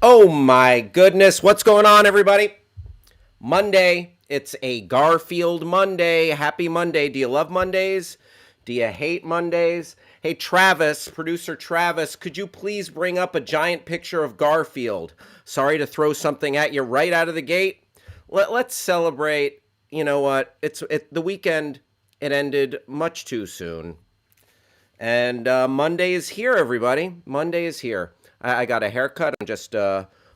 Oh my goodness, what's going on, everybody? Monday, it's a Garfield Monday. Happy Monday. Do you love Mondays? Do you hate Mondays? Hey, Travis, producer Travis, could you please bring up a giant picture of Garfield? Sorry to throw something at you right out of the gate. Let's celebrate. You know what? The weekend. It ended much too soon. And Monday is here, everybody. Monday is here. I got a haircut. I'm just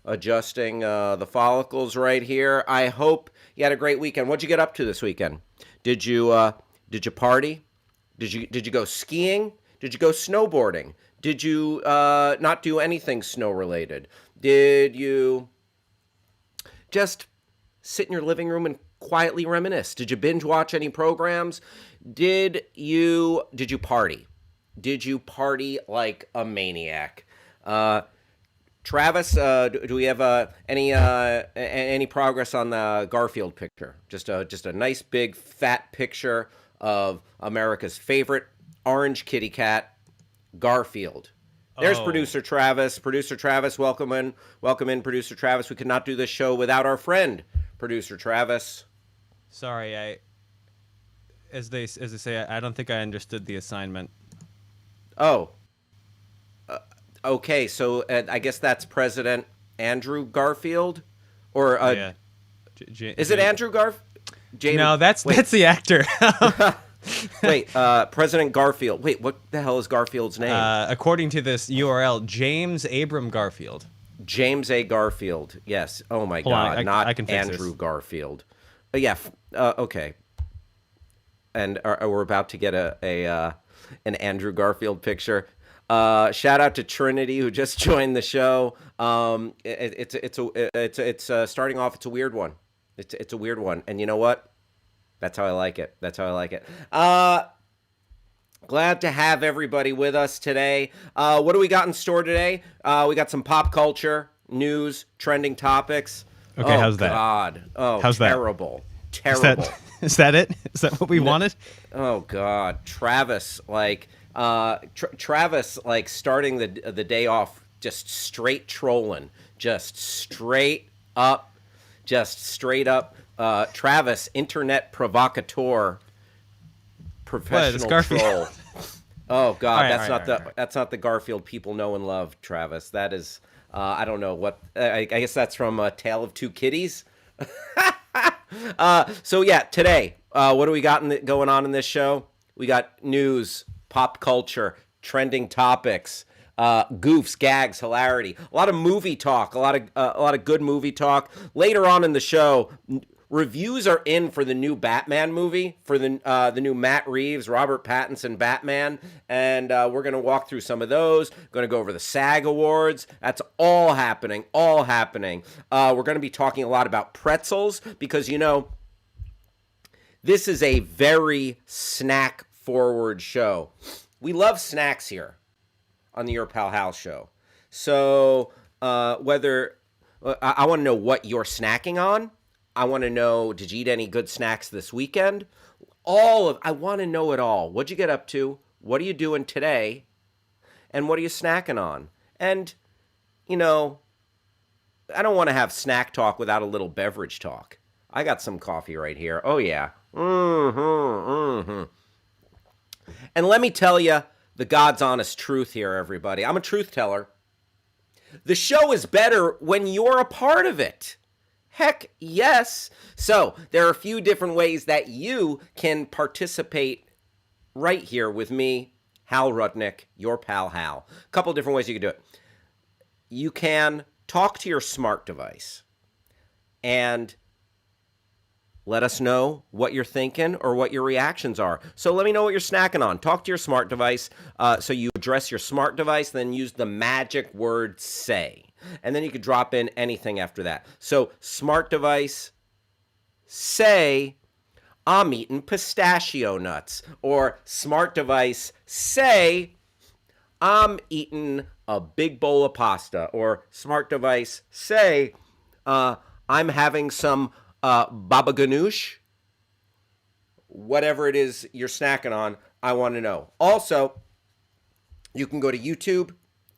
adjusting the follicles right here. I hope you had a great weekend. What'd you get up to this weekend? Did you party? Did you go skiing? Did you go snowboarding? Did you not do anything snow related? Did you just sit in your living room and quietly reminisce? Did you binge watch any programs? Did you party? Did you party like a maniac? Travis, do we have any progress on the Garfield picture? Just a nice big fat picture of America's favorite orange kitty cat, Garfield. There's producer Travis. Producer Travis, welcome in, producer Travis. We could not do this show without our friend, producer Travis. Sorry, as they say, I don't think I understood the assignment. Oh, okay. So I guess that's President Andrew Garfield, or Yeah. is it Andrew Garfield? No, that's the actor. Wait, President Garfield. Wait, what the hell is Garfield's name? According to this URL, James Abram Garfield. James A. Garfield. Yes. Oh my Hold on, God, not I can fix Andrew this. Garfield. Yeah. Okay. And we're about to get an Andrew Garfield picture. Shout out to Trinity who just joined the show. It's starting off. It's a weird one. It's a weird one, and you know what? That's how I like it. Glad to have everybody with us today. What do we got in store today? We got some pop culture news, trending topics. Okay, how's that? God. Oh, how's terrible. that? Terrible. Is that it? Is that what we wanted? Oh God, Travis, Travis, starting the day off just straight trolling, just straight up. Travis, internet provocateur, professional troll. Oh God, that's not the Garfield people know and love, Travis. That is, I don't know what. I guess that's from Tale of Two Kitties. So yeah, today, what do we got going on in this show? We got news, pop culture, trending topics, goofs, gags, hilarity, a lot of movie talk, a lot of good movie talk. Later on in the show, reviews are in for the new Batman movie, for the new Matt Reeves, Robert Pattinson Batman, and we're gonna walk through some of those. Going to go over the SAG Awards. That's all happening. We're going to be talking a lot about pretzels because this is a very snack forward show. We love snacks here on the Your Pal Hal show. So whether I want to know what you're snacking on. I want to know, did you eat any good snacks this weekend? I want to know it all. What'd you get up to? What are you doing today? And what are you snacking on? And, I don't want to have snack talk without a little beverage talk. I got some coffee right here. Oh, yeah. And let me tell you the God's honest truth here, everybody. I'm a truth teller. The show is better when you're a part of it. Heck yes. So there are a few different ways that you can participate right here with me, Hal Rudnick, your pal Hal. A couple different ways you can do it. You can talk to your smart device and let us know what you're thinking or what your reactions are. So let me know what you're snacking on. Talk to your smart device. So you address your smart device, then use the magic word say. And then you could drop in anything after that. So smart device, say, I'm eating pistachio nuts. Or smart device, say, I'm eating a big bowl of pasta. Or smart device, say, I'm having some baba ganoush. Whatever it is you're snacking on, I want to know. Also, you can go to YouTube,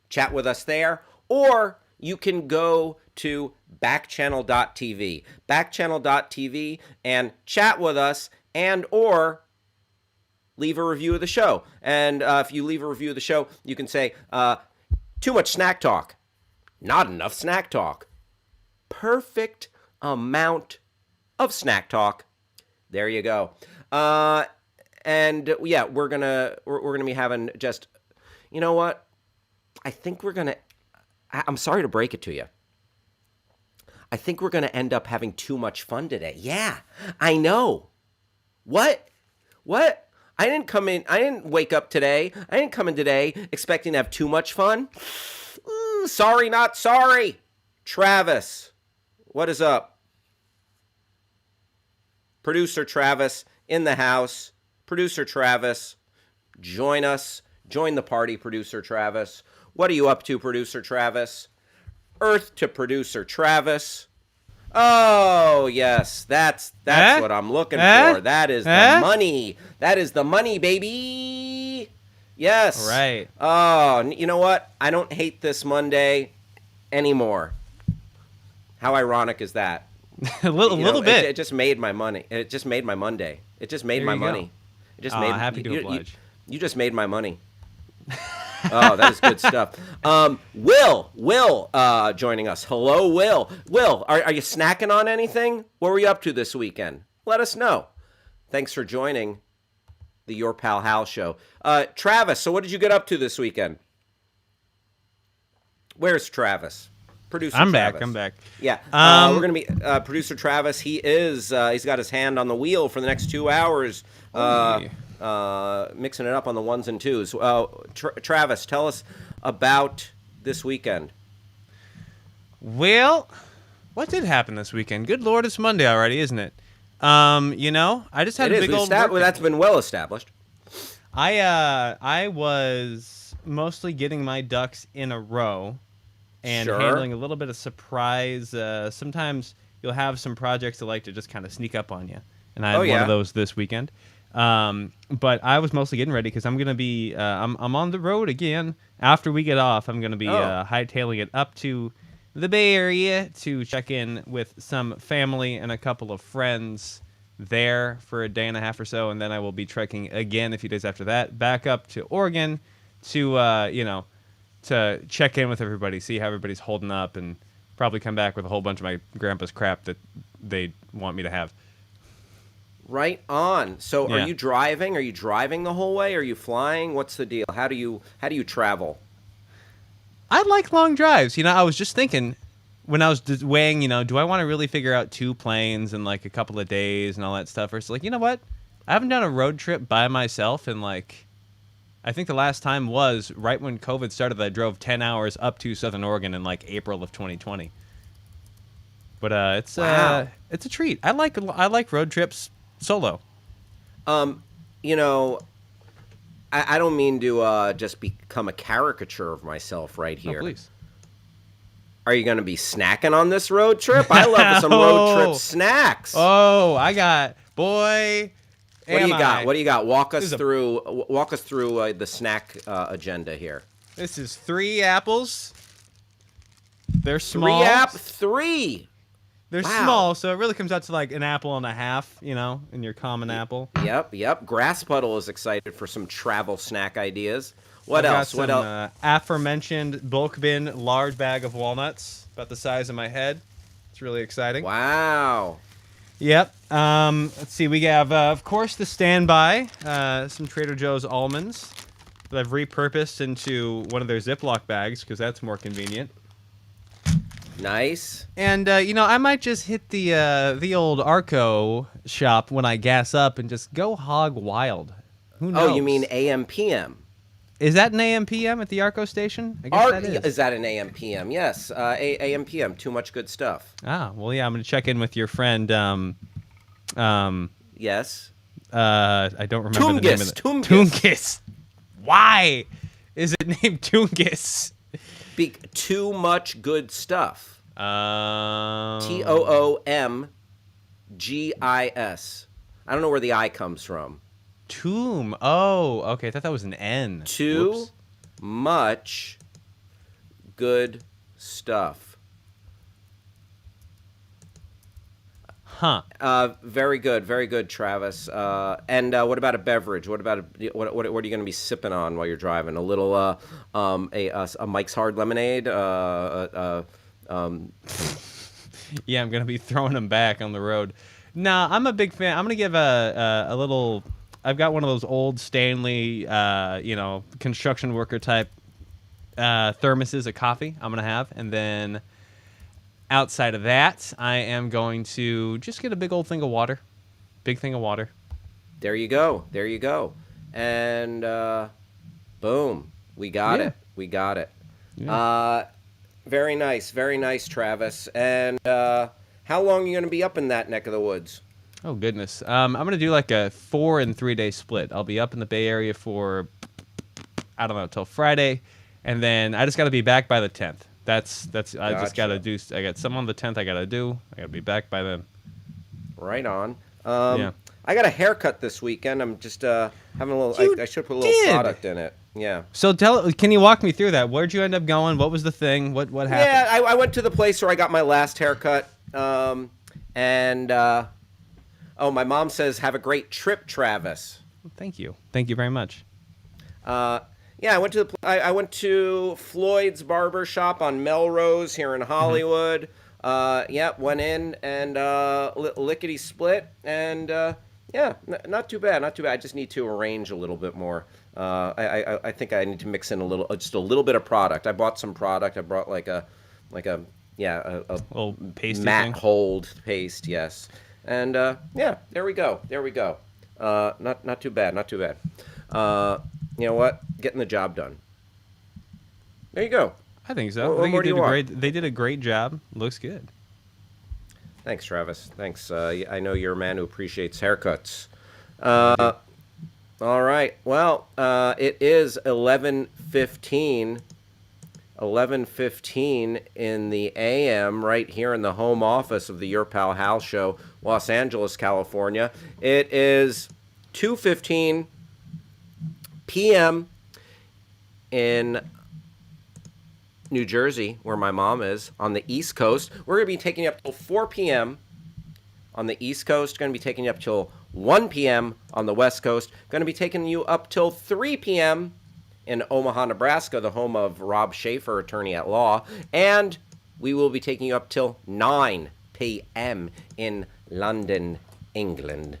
chat with us there, or you can go to backchannel.tv, backchannel.tv, and chat with us and or leave a review of the show. And if you leave a review of the show, you can say, too much snack talk, not enough snack talk, perfect amount of snack talk. There you go. And yeah, we're gonna be having just, you know what? I think I'm sorry to break it to you. I think we're gonna end up having too much fun today. Yeah, I know. What? I didn't wake up today. I didn't come in today expecting to have too much fun. Sorry, not sorry. Travis, what is up? Producer Travis in the house. Producer Travis, join us. Join the party, Producer Travis. What are you up to, Producer Travis? Earth to Producer Travis. Oh, yes. That's what I'm looking for. That is the money. That is the money, baby. Yes. All right. Oh, you know what? I don't hate this Monday anymore. How ironic is that? a little bit. It just made my money. It just made my Monday. It just made my money. It just made. Happy to oblige. You just made my money. Oh, that is good stuff. Will, joining us. Hello, Will. Will, are you snacking on anything? What were you up to this weekend? Let us know. Thanks for joining the Your Pal Hal show. Travis, so what did you get up to this weekend? Where's Travis? Producer Travis. I'm back. Yeah. We're going to be Producer Travis. He's got his hand on the wheel for the next 2 hours. Mixing it up on the ones and twos. Travis, tell us about this weekend. Well, what did happen this weekend? Good Lord, it's Monday already, isn't it? I just had a big old that's been well established. I was mostly getting my ducks in a row and handling a little bit of surprise. Sometimes you'll have some projects that like to just kind of sneak up on you, and I had one of those this weekend. But I was mostly getting ready because I'm gonna be I'm on the road again. After we get off, I'm gonna be hightailing it up to the Bay Area to check in with some family and a couple of friends there for a day and a half or so, and then I will be trekking again a few days after that back up to Oregon to to check in with everybody, see how everybody's holding up, and probably come back with a whole bunch of my grandpa's crap that they want me to have. Right on. So are you driving? Are you driving the whole way? Are you flying? What's the deal? How do you travel? I like long drives. I was just thinking when I was weighing, do I want to really figure out 2 planes in like a couple of days and all that stuff? Or it's like, you know what? I haven't done a road trip by myself in like, I think the last time was right when COVID started. I drove 10 hours up to Southern Oregon in like April of 2020. But it's a treat. I like road trips solo. I don't mean to just become a caricature of myself right here. Oh, please. Are you going to be snacking on this road trip? I love some road trip snacks. Oh, I got boy. What do you got? What do you got? Walk us through the snack agenda here. This is 3 apples. They're small. Three. They're small, so it really comes out to like an apple and a half, in your common apple. Yep. Grass Puddle is excited for some travel snack ideas. What else? What else? Aforementioned bulk bin large bag of walnuts, about the size of my head. It's really exciting. Wow. Yep. Let's see. We have, of course, the standby, some Trader Joe's almonds that I've repurposed into one of their Ziploc bags because that's more convenient. Nice. And I might just hit the old Arco shop when I gas up and just go hog wild. Who knows? Oh, you mean AM PM? Is that an AM PM at the Arco station? I guess that is. Is that an AM PM? Yes. AM PM. Too much good stuff. Ah, well, yeah. I'm gonna check in with your friend. Yes. I don't remember the name of it. Toongis. Why is it named Toongis? Too much good stuff. TOOMGIS. I don't know where the I comes from. Tomb. Oh, okay. I thought that was an N. Too much good stuff. Huh. Very good, Travis. And what about a beverage? What about what are you going to be sipping on while you're driving? A little a Mike's Hard Lemonade. Yeah, I'm gonna be throwing them back on the road. Nah, I'm a big fan. I'm gonna give a little. I've got one of those old Stanley, construction worker type thermoses of coffee. I'm gonna have, and then outside of that, I am going to just get a big old thing of water. Big thing of water. There you go. There you go. And boom, we got Yeah. it. We got it. Yeah. Very nice, Travis. And how long are you going to be up in that neck of the woods? Oh goodness. I'm gonna do like a 4 and 3 day split. I'll be up in the Bay Area for I don't know till Friday, and then I just got to be back by the 10th. That's I just got to do. I got some on the 10th. I got to do. I got to be back by then. Right on. Yeah. I got a haircut this weekend. I'm just having a little. I should put a little did? product in it. Yeah. So can you walk me through that? Where'd you end up going? What was the thing? What happened? Yeah, I went to the place where I got my last haircut. My mom says, "Have a great trip, Travis." Thank you. Thank you very much. Yeah, I went to Floyd's Barber Shop on Melrose here in Hollywood. Went in and lickety split, and not too bad, not too bad. I just need to arrange a little bit more. I think I need to mix in just a little bit of product. I bought some product. I brought like a Little pasty matte thing. hold paste, yes. And there we go. Not too bad, not too bad. You know what? Getting the job done. There you go. I think so. What I think more do you want? They did a great job. Looks good. Thanks, Travis. Thanks. I know you're a man who appreciates haircuts. All right. Well, it is 11:15. 11:15 in the AM right here in the home office of the Your Pal Hal Show, Los Angeles, California. It is 2:15 p.m. in New Jersey, where my mom is, on the East Coast. We're going to be taking you up till 4 p.m. on the East Coast. Going to be taking you up till 1 p.m. on the West Coast. Going to be taking you up till 3 p.m. in Omaha, Nebraska, the home of Rob Schaefer, attorney at law. And we will be taking you up till 9 p.m. in London, England.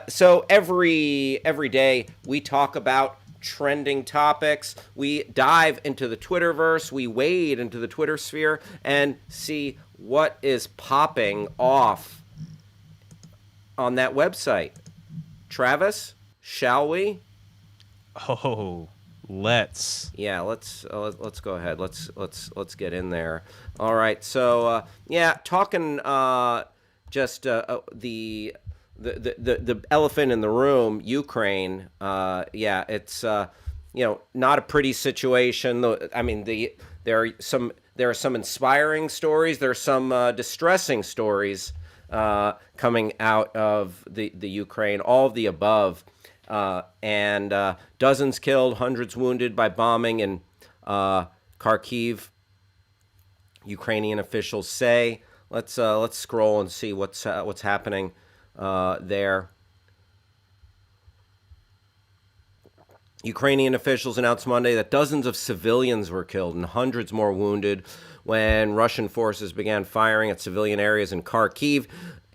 So every day we talk about trending topics. We dive into the Twitterverse. We wade into the Twitter sphere and see what is popping off on that website. Travis, shall we? Oh, let's. Yeah, let's go ahead. Let's get in there. All right. So talking just the elephant in the room, Ukraine. It's not a pretty situation. I mean, there are some inspiring stories. There are some distressing stories coming out of the Ukraine. All of the above. And dozens killed, hundreds wounded by bombing in Kharkiv. Ukrainian officials say. Let's scroll and see what's happening there. Ukrainian officials announced Monday that dozens of civilians were killed and hundreds more wounded when Russian forces began firing at civilian areas in Kharkiv,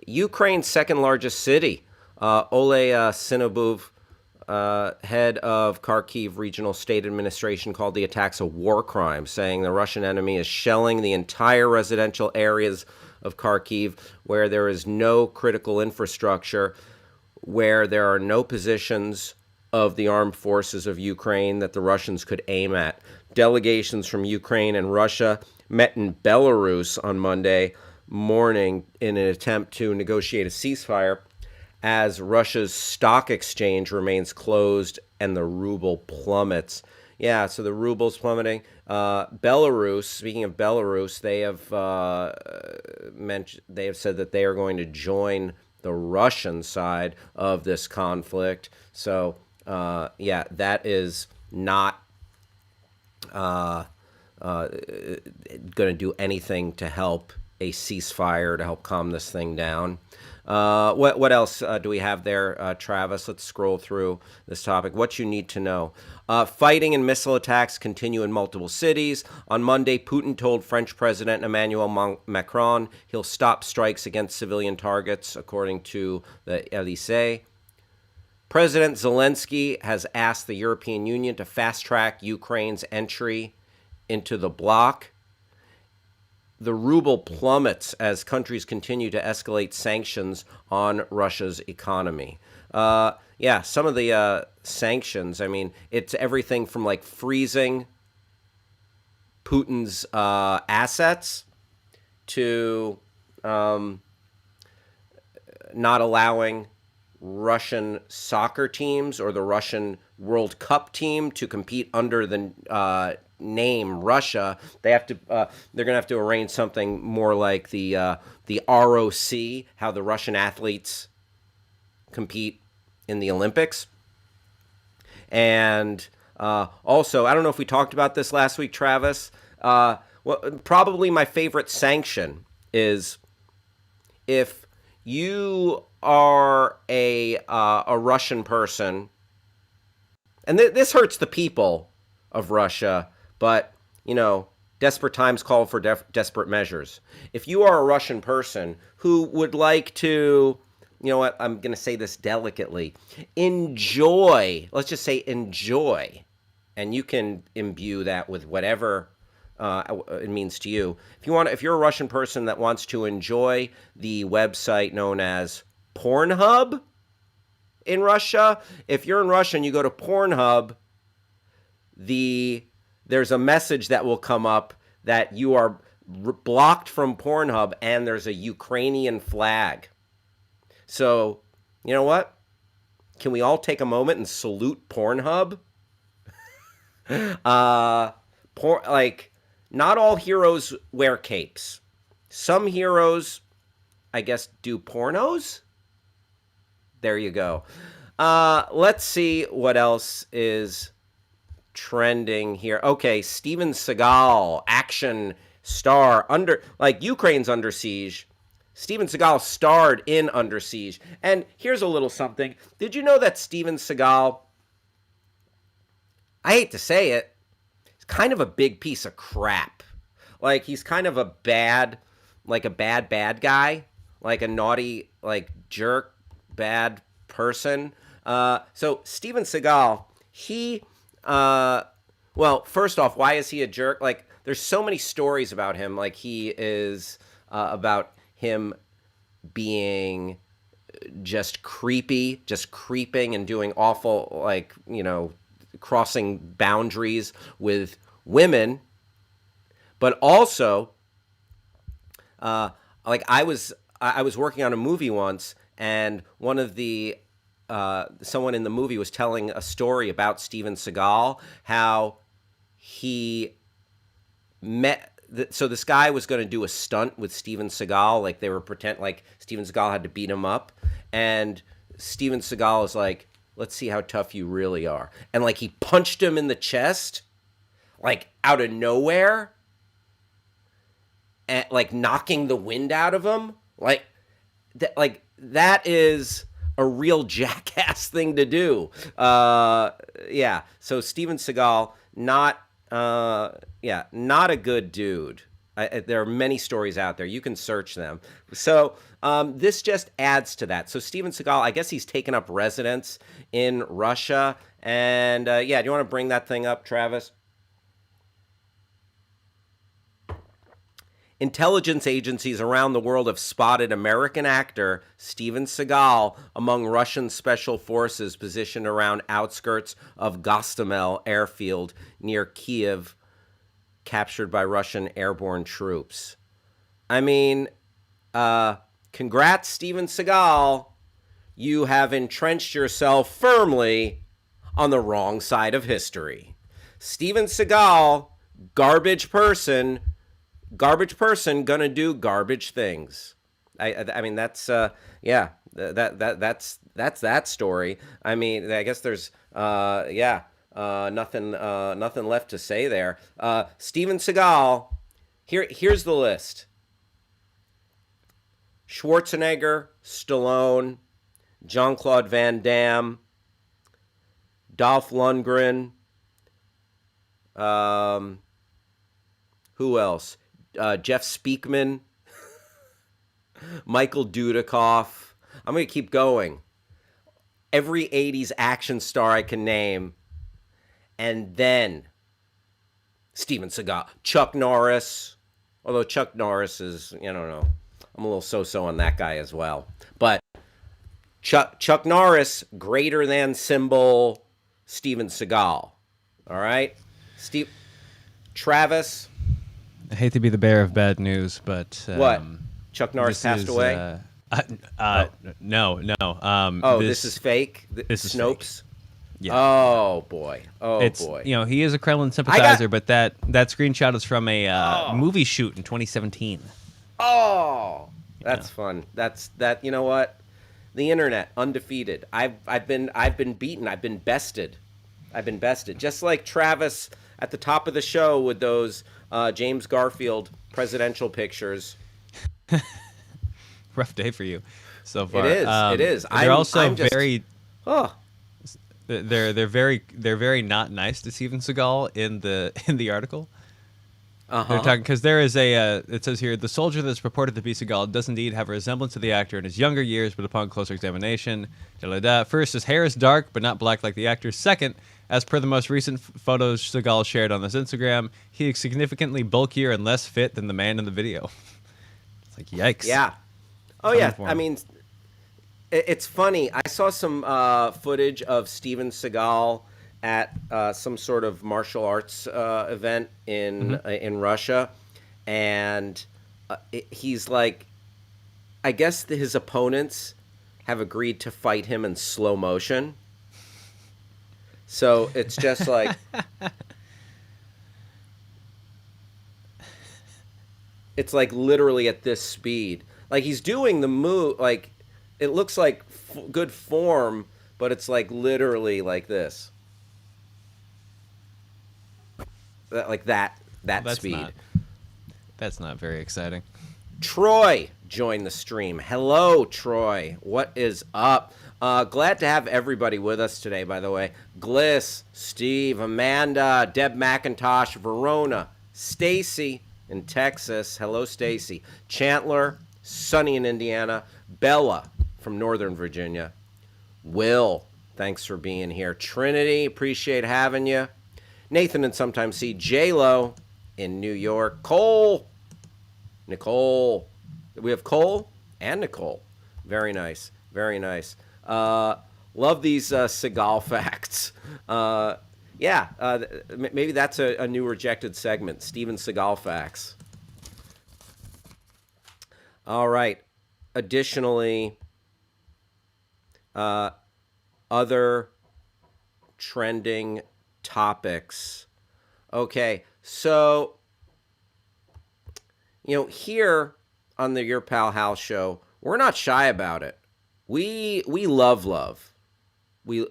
Ukraine's second largest city. Ole Sinabov, head of Kharkiv Regional State Administration, called the attacks a war crime, saying the Russian enemy is shelling the entire residential areas of Kharkiv where there is no critical infrastructure, where there are no positions of the armed forces of Ukraine that the Russians could aim at. Delegations from Ukraine and Russia met in Belarus on Monday morning in an attempt to negotiate a ceasefire as Russia's stock exchange remains closed and the ruble plummets. Yeah, so the ruble's plummeting. Belarus, speaking of Belarus, they have said that they are going to join the Russian side of this conflict. So, that is not going to do anything to help a ceasefire to help calm this thing down. What else do we have there, Travis? Let's scroll through this topic. What you need to know. Fighting and missile attacks continue in multiple cities. On Monday, Putin told French President Emmanuel Macron he'll stop strikes against civilian targets, according to the Elysée. President Zelensky has asked the European Union to fast-track Ukraine's entry into the bloc. The ruble plummets as countries continue to escalate sanctions on Russia's economy. Some of the sanctions, I mean, it's everything from like freezing Putin's assets to not allowing Russian soccer teams or the Russian World Cup team to compete under the name Russia. They're going to have to arrange something more like the ROC, how the Russian athletes compete in the Olympics. And also, I don't know if we talked about this last week, Travis. Probably my favorite sanction is if you are a Russian person, and this hurts the people of Russia, but, you know, desperate times call for desperate measures. If you are a Russian person who would like to, you know what, I'm going to say this delicately, enjoy, let's just say enjoy, and you can imbue that with whatever it means to you. If you're a Russian person that wants to enjoy the website known as Pornhub in Russia, if you're in Russia and you go to Pornhub, there's a message that will come up that you are blocked from Pornhub and there's a Ukrainian flag. So, you know what? Can we all take a moment and salute Pornhub? Not all heroes wear capes. Some heroes, I guess, do pornos. There you go. Let's see what else is trending here. Okay, Steven Seagal, action star, Ukraine's under siege. Steven Seagal starred in Under Siege. And here's a little something. Did you know that Steven Seagal, I hate to say it, is kind of a big piece of crap. Like, he's kind of a bad guy, like a naughty, jerk, bad person. So Steven Seagal, first off, why is he a jerk? Like, there's so many stories about him. Like, he is about him being just creepy, just creeping and doing awful, crossing boundaries with women. But also, I was working on a movie once, and one of the someone in the movie was telling a story about Steven Seagal, how he met. So this guy was going to do a stunt with Steven Seagal, like they were like Steven Seagal had to beat him up, and Steven Seagal is like, "Let's see how tough you really are," and he punched him in the chest, out of nowhere, and knocking the wind out of him, that is a real jackass thing to do. Yeah. So Steven Seagal, not a good dude. There are many stories out there. You can search them. So this just adds to that. So Steven Seagal, I guess he's taken up residence in Russia. And do you want to bring that thing up, Travis? Intelligence agencies around the world have spotted American actor Steven Seagal among Russian special forces positioned around outskirts of Gostomel airfield near Kiev, captured by Russian airborne troops. I mean, congrats, Steven Seagal. You have entrenched yourself firmly on the wrong side of history. Steven Seagal, garbage person gonna do garbage things. I mean that's that's that story. I mean, I guess there's Nothing left to say there. Steven Seagal. Here's the list: Schwarzenegger, Stallone, Jean-Claude Van Damme, Dolph Lundgren. Who else? Jeff Speakman, Michael Dudikoff. I'm going to keep going. Every 80s action star I can name. And then Steven Seagal. Chuck Norris. Although Chuck Norris is, I don't know. I'm a little so-so on that guy as well. But Chuck Norris, greater than symbol Steven Seagal. All right? Travis. I hate to be the bearer of bad news, but what? Chuck Norris passed away? No. This is fake? This is Snopes? Fake. Yeah. Oh, boy. Boy. He is a Kremlin sympathizer, but that screenshot is from a movie shoot in 2017. Oh, that's fun. That. You know what? The internet, undefeated. I've been beaten. I've been bested. Just like Travis at the top of the show with those James Garfield presidential pictures. Rough day for you so far. It is. They're also very. Oh. They're very not nice to Steven Seagal in the article. They're talking because there is it says here, the soldier that's purported to be Seagal does indeed have a resemblance to the actor in his younger years, but upon closer examination, first, his hair is dark but not black like the actor. Second, as per the most recent photos Seagal shared on his Instagram, he is significantly bulkier and less fit than the man in the video. It's like, yikes. Yeah. Oh, yeah. I mean, it's funny. I saw some footage of Steven Seagal at some sort of martial arts event in Russia, and he's like, I guess his opponents have agreed to fight him in slow motion. So it's just like it's like literally at this speed. Like he's doing the move, like it looks like good form, but it's like literally like this. Like that speed. That's not very exciting. Troy joined the stream. Hello, Troy. What is up? Glad to have everybody with us today, by the way. Gliss, Steve, Amanda, Deb McIntosh, Verona, Stacy in Texas. Hello, Stacy. Chandler, sunny in Indiana. Bella from Northern Virginia. Will, thanks for being here. Trinity, appreciate having you. Nathan and sometimes see J-Lo in New York. Cole, Nicole. We have Cole and Nicole. Very nice. Very nice. Love these Seagal facts. Maybe that's a new rejected segment. Steven Seagal facts. All right. Additionally, other trending topics. Okay, so here on the Your Pal Hal show, we're not shy about it. We love. We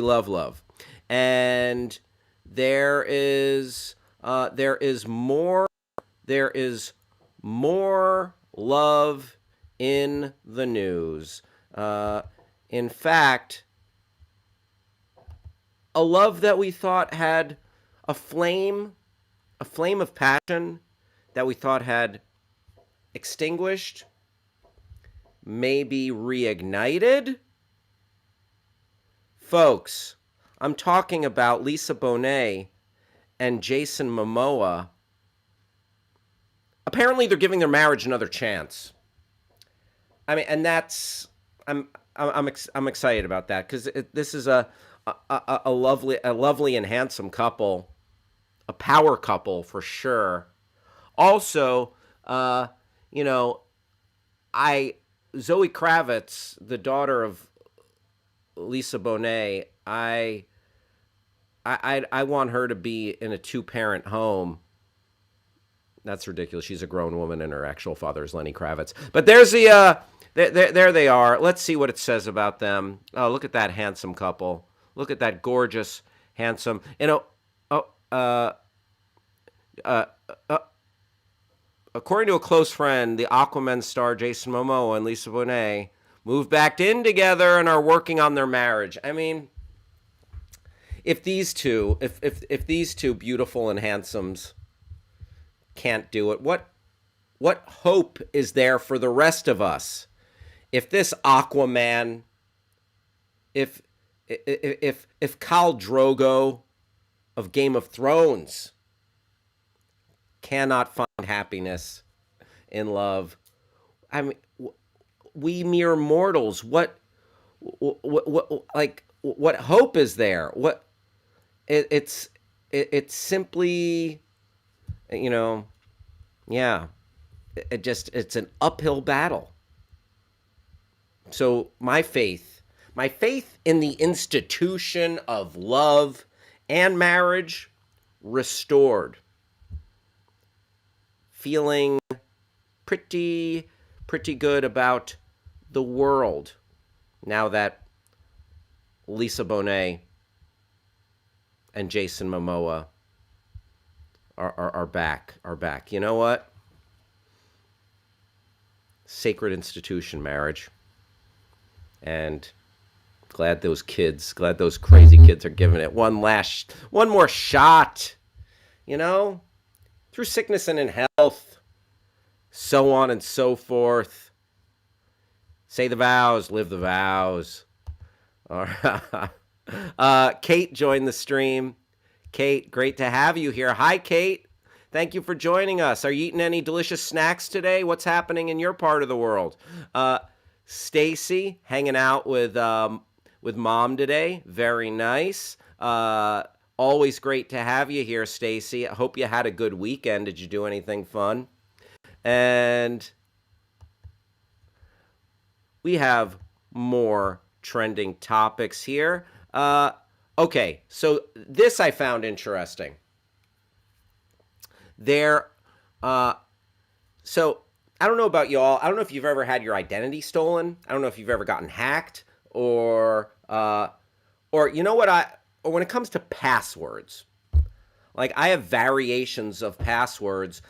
love, and there is more love in the news. In fact, a love that we thought had a flame of passion that we thought had extinguished, maybe reignited. Folks, I'm talking about Lisa Bonet and Jason Momoa. Apparently, they're giving their marriage another chance. I mean, and that's I'm excited about that because this is a lovely and handsome couple, a power couple for sure. Also, Zoe Kravitz, the daughter of Lisa Bonet, I want her to be in a 2-parent home. That's ridiculous. She's a grown woman, and her actual father is Lenny Kravitz. But there's the there they are. Let's see what it says about them. Oh, look at that handsome couple. Look at that gorgeous, handsome. Oh, uh, uh, according to a close friend, the Aquaman star Jason Momoa and Lisa Bonet moved back in together and are working on their marriage. I mean, if these two, if these two beautiful and handsomes can't do it, what hope is there for the rest of us? If this Aquaman, if Khal Drogo of Game of Thrones cannot find happiness in love, I mean, we mere mortals, what hope is there? It's simply, yeah, it's an uphill battle. So my faith in the institution of love and marriage restored. Feeling pretty good about the world now that Lisa Bonet and Jason Momoa are back. You know what? Sacred institution, marriage. And glad those crazy kids are giving it one more shot, through sickness and in health, so on and so forth. Say the vows, live the vows. All right. Kate joined the stream. Kate, great to have you here. Hi, Kate. Thank you for joining us. Are you eating any delicious snacks today? What's happening in your part of the world? Stacy hanging out with mom today. Very nice. Always great to have you here, Stacy. I hope you had a good weekend. Did you do anything fun? And we have more trending topics here. Okay, so this I found interesting. So I don't know about y'all. I don't know if you've ever had your identity stolen. I don't know if you've ever gotten hacked or you know what or when it comes to passwords, like I have variations of passwords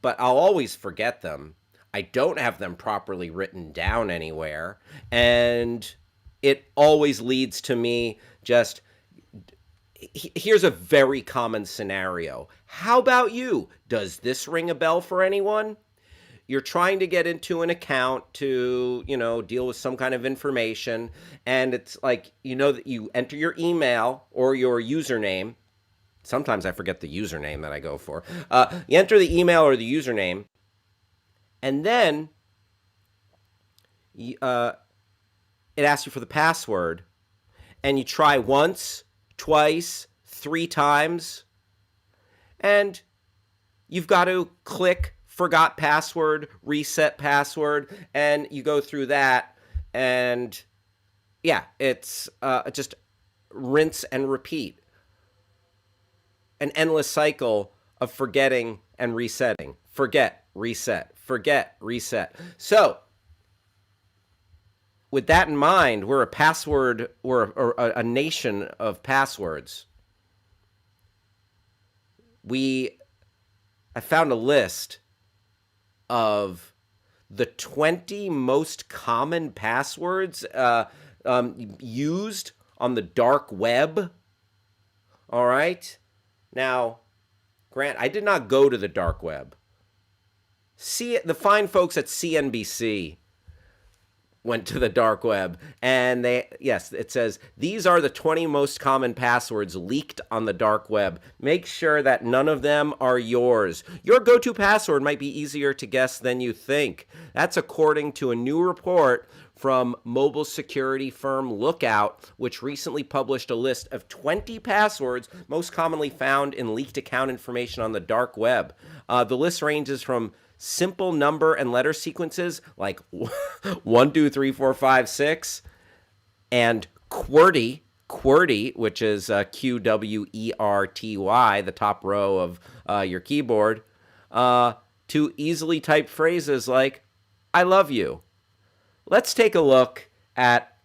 but I'll always forget them. I don't have them properly written down anywhere, and it always leads to me just here's a very common scenario. How about you? Does this ring a bell for anyone? You're trying to get into an account to, deal with some kind of information. And it's like, that you enter your email or your username. Sometimes I forget the username that I go for. You enter the email or the username. And then it asks you for the password. And you try once, twice, 3 times. And you've got to click forgot password, reset password, and you go through that, and yeah, it's just rinse and repeat. An endless cycle of forgetting and resetting. Forget, reset, forget, reset. So, with that in mind, we're a nation of passwords. I found a list of the 20 most common passwords used on the dark web. All right. Now, Grant, I did not go to the dark web. The fine folks at CNBC went to the dark web, and it says, these are the 20 most common passwords leaked on the dark web. Make sure that none of them are yours. Your go-to password might be easier to guess than you think. That's according to a new report from mobile security firm Lookout, which recently published a list of 20 passwords most commonly found in leaked account information on the dark web. The list ranges from simple number and letter sequences like 1, 2, 3, 4, 5, 6, and QWERTY, which is QWERTY, the top row of your keyboard, to easily typed phrases like, I love you. Let's take a look at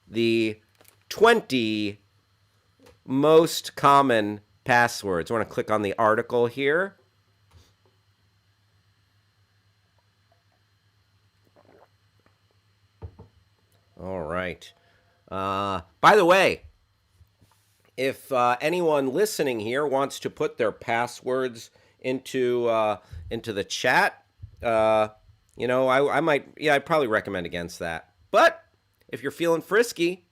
the 20 most common passwords. I want to click on the article here. All right. By the way, if anyone listening here wants to put their passwords into the chat, I might, I'd probably recommend against that. But if you're feeling frisky,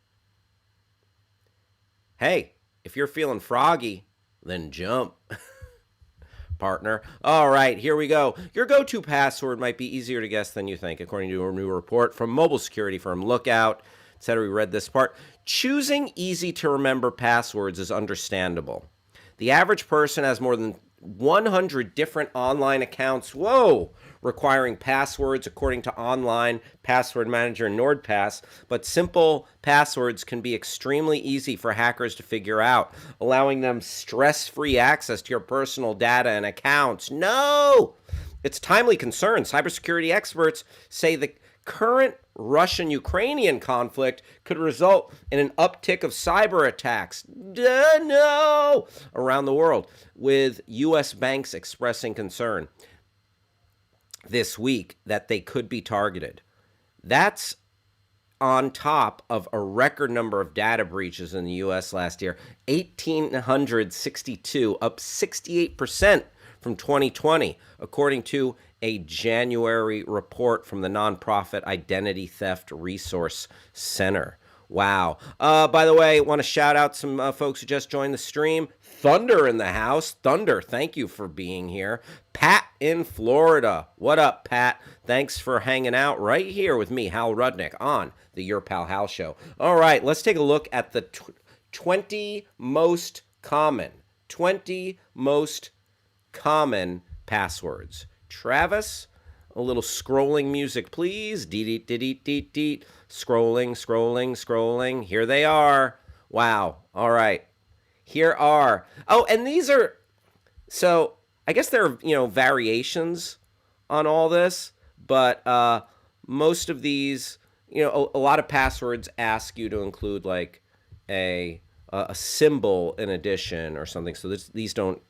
hey, if you're feeling froggy, then jump, partner. All right, here we go. Your go-to password might be easier to guess than you think, according to a new report from mobile security firm Lookout, etc. We read this part. Choosing easy-to-remember passwords is understandable. The average person has more than 100 different online accounts, requiring passwords according to online password manager NordPass, but simple passwords can be extremely easy for hackers to figure out, allowing them stress-free access to your personal data and accounts. No! It's a timely concern. Cybersecurity experts say the current Russian-Ukrainian conflict could result in an uptick of cyber attacks around the world, with U.S. banks expressing concern this week that they could be targeted. That's on top of a record number of data breaches in the U.S. last year, 1,862, up 68% from 2020, according to a January report from the nonprofit Identity Theft Resource Center. Wow. By the way, I want to shout out some folks who just joined the stream. Thunder in the house. Thunder, thank you for being here. Pat in Florida. What up, Pat? Thanks for hanging out right here with me, Hal Rudnick, on the Your Pal Hal Show. All right, let's take a look at the 20 most common passwords. Travis, a little scrolling music, please. Deet, deet, deet, deet, deet. Scrolling. Here they are. Wow. All right. Here are. Oh, and these are. So I guess there are, variations on all this, but most of these, a lot of passwords ask you to include like a symbol in addition or something. So these don't,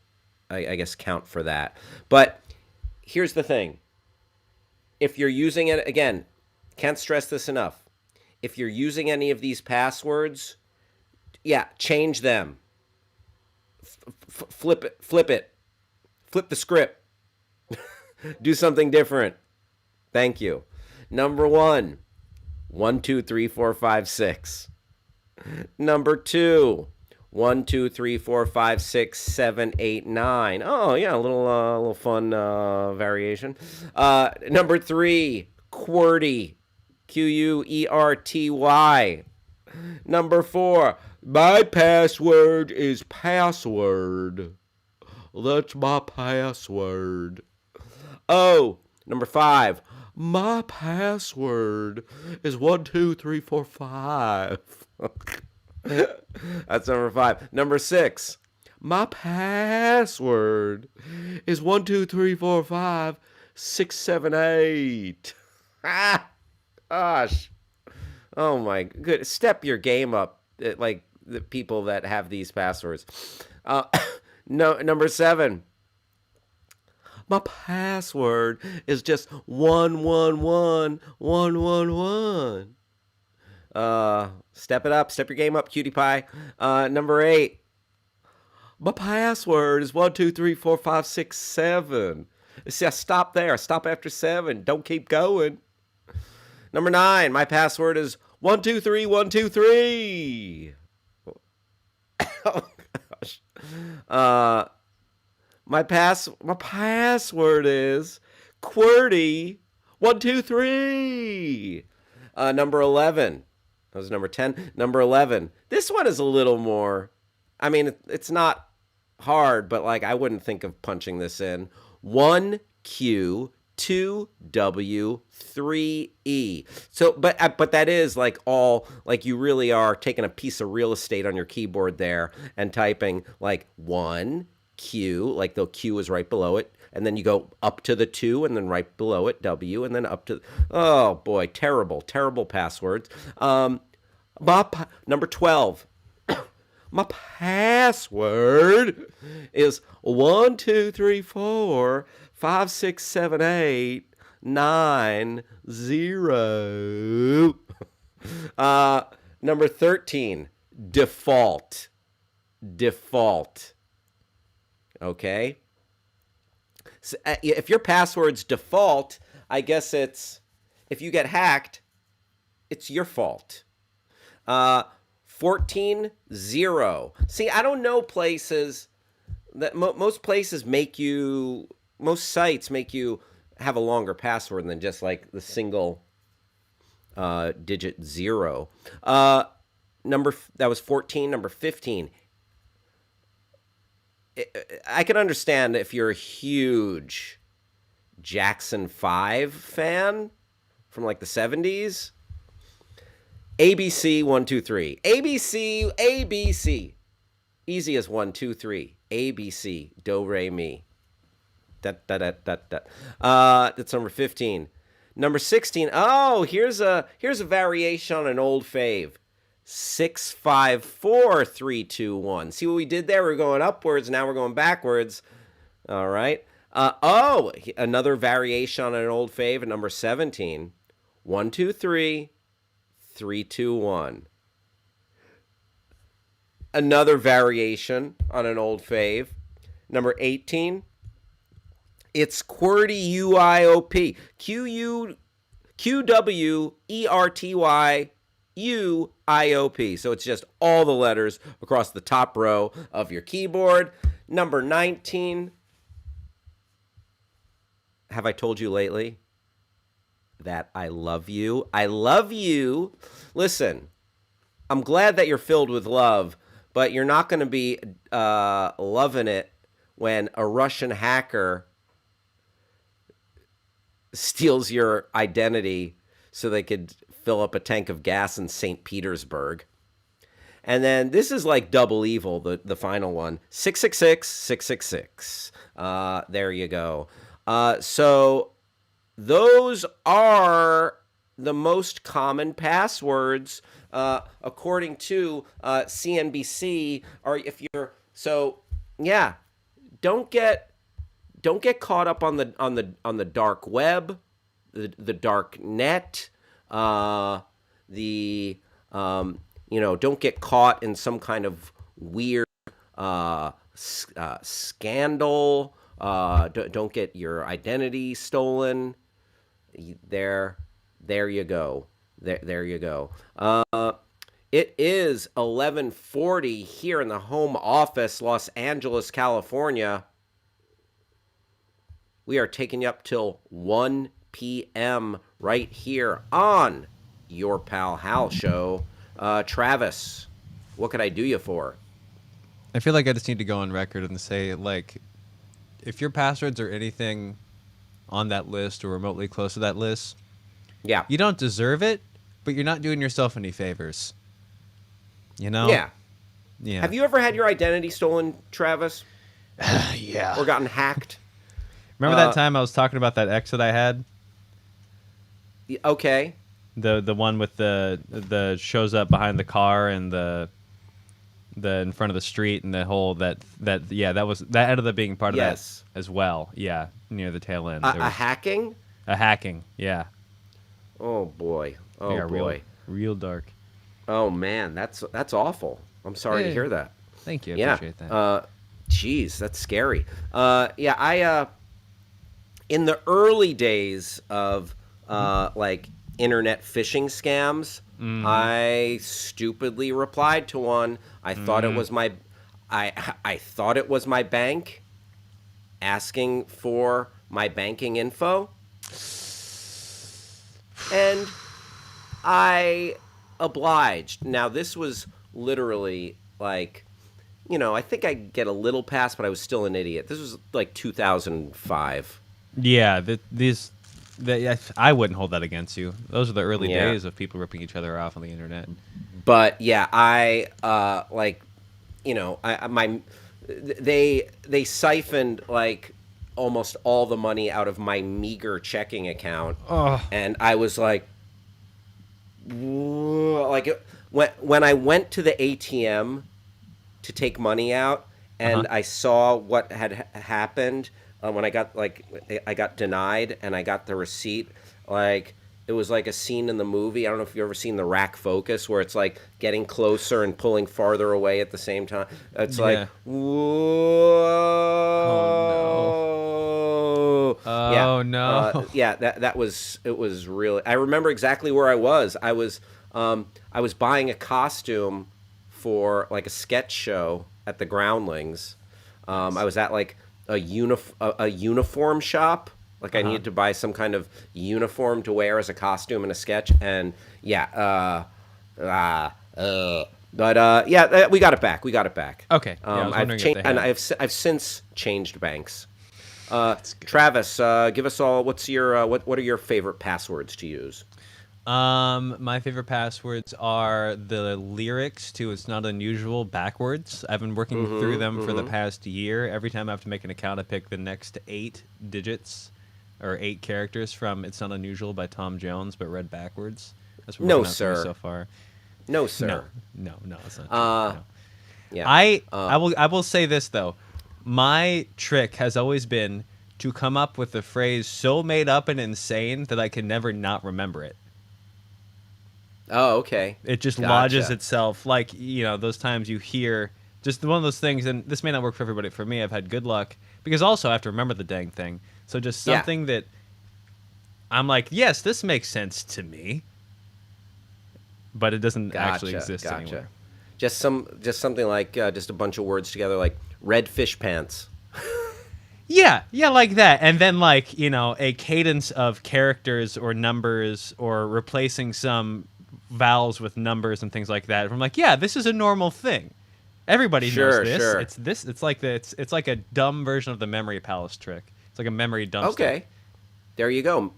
I guess, count for that. But here's the thing. If you're using it, again, can't stress this enough. If you're using any of these passwords, change them. Flip it. Flip the script. Do something different. Thank you. Number 1, 1, 2, 3, 4, 5, 6. Number 2, 1, 2, 3, 4, 5, 6, 7, 8, 9. Oh, yeah, a little fun variation. Number 3, QWERTY. QUERTY. Number 4, my password is password. That's my password. Oh, number 5, my password is 1, 2, 3, 4, 5. That's number 5. Number 6, my password is 1, 2, 3, 4, 5, 6, 7, 8. Ah, gosh. Oh my good. Step your game up, like the people that have these passwords. No, number 7. My password is just 111111. Step it up. Step your game up, cutie pie. Number 8. My password is 1, 2, 3, 4, 5, 6, 7. See, I stop there. I stop after 7. Don't keep going. Number 9. My password is 1, 2, 3, 1, 2, 3. Oh gosh. My password is QWERTY 1, 2, 3. Number 11. That was number 10. Number 11. This one is a little more. I mean, it's not hard, but like I wouldn't think of punching this in. 1Q 2W 3E. So, but that is like all, like you really are taking a piece of real estate on your keyboard there and typing like 1Q, like the Q is right below it, and then you go up to the 2, and then right below it W, and then up to. Oh boy, terrible passwords. Number 12. My password is 123456789 Number 13, default. Default. Okay? So, if your password's default, I guess it's, if you get hacked, it's your fault. 14, 0. See, I don't know places that most places make you, most sites make you have a longer password than just like the single digit 0. That was 14. Number 15. I can understand if you're a huge Jackson 5 fan from like the 70s. ABC 123. ABC. Easy as 1 2 3. ABC. Do re mi. That's number 15. Number 16. Oh, here's a variation on an old fave. 6 5 4 3 2 1. See what we did there? We're going upwards. Now we're going backwards. All right. Another variation on an old fave at number 17. 1 2 3 3 2 1. Another variation on an old fave. Number 18. It's QWERTY UIOP. QWERTY UIOP. So it's just all the letters across the top row of your keyboard. Number 19. Have I told you lately that I love you? I love you. Listen, I'm glad that you're filled with love, but you're not going to be loving it when a Russian hacker steals your identity so they could fill up a tank of gas in St. Petersburg. And then this is like double evil, the final one. 666, 666. There you go. So those are the most common passwords, according to CNBC. Or if you're don't get caught up on the dark web, the dark net, don't get caught in some kind of weird scandal. Don't get your identity stolen. There you go. There you go. It is 11:40 here in the home office, Los Angeles, California. We are taking you up till 1 p.m. right here on your Pal Hal show. Travis, what could I do you for? I feel like I just need to go on record and say, like, if your passwords are anything on that list or remotely close to that list, yeah, you don't deserve it, but you're not doing yourself any favors. You know? Yeah. Yeah. Have you ever had your identity stolen, Travis? Yeah. Or gotten hacked? Remember that time I was talking about that ex that I had? Okay. The one with the shows up behind the car and the in front of the street and the whole that ended up being part of that as well. Yeah, near the tail end. A hacking? A hacking, yeah. Oh boy. Oh boy. Real dark. Oh man, that's awful. I'm sorry to hear that. Thank you. I appreciate that. Geez, that's scary. I in the early days of like internet phishing scams, I stupidly replied to one. I thought it was my bank asking for my banking info. And I obliged. Now this was literally like, I think I get a little pass, but I was still an idiot. This was like 2005. Yeah, I wouldn't hold that against you. Those are the early days of people ripping each other off on the internet. But yeah, they siphoned like almost all the money out of my meager checking account, and I was like when I went to the ATM to take money out, Uh-huh. and I saw what had happened when I got denied, and I got the receipt. Like it was like a scene in the movie. I don't know if you've ever seen the rack focus, where it's like getting closer and pulling farther away at the same time. It's like Yeah. Oh no. whoa, yeah, Oh no. yeah. That was it. Was really. I remember exactly where I was. I was buying a costume for like a sketch show at the Groundlings. I Nice. was at like a uniform shop. Like I Uh-huh. needed to buy some kind of uniform to wear as a costume in a sketch, and yeah, but yeah, we got it back. We got it back. Okay. Yeah, I was I've wondering if changed, they and had. I've since changed banks. That's good. Travis, give us all. What's your what are your favorite passwords to use? My favorite passwords are the lyrics to "It's Not Unusual" backwards. I've been working through them for the past year. Every time I have to make an account, I pick the next 8 digits or 8 characters from "It's Not Unusual" by Tom Jones, but read backwards. That's been No, working out for me sir. so far. No, No, sir. no, it's not true. Uh, No. yeah. I will say this though. My trick has always been to come up with a phrase so made up and insane that I can never not remember it. Oh, okay. It just lodges Gotcha. itself, like those times you hear just one of those things. And this may not work for everybody. For me, I've had good luck because also I have to remember the dang thing. So just Yeah. something that I'm like, yes, this makes sense to me, but it doesn't actually Gotcha. exist Gotcha. anywhere. Just something like just a bunch of words together, like red fish pants. Yeah, like that. And then like, a cadence of characters or numbers or replacing some vowels with numbers and things like that. I'm like, yeah, this is a normal thing. Everybody knows Sure, this. sure. It's like a dumb version of the memory palace trick. It's like a memory dump stick. Okay. There you go.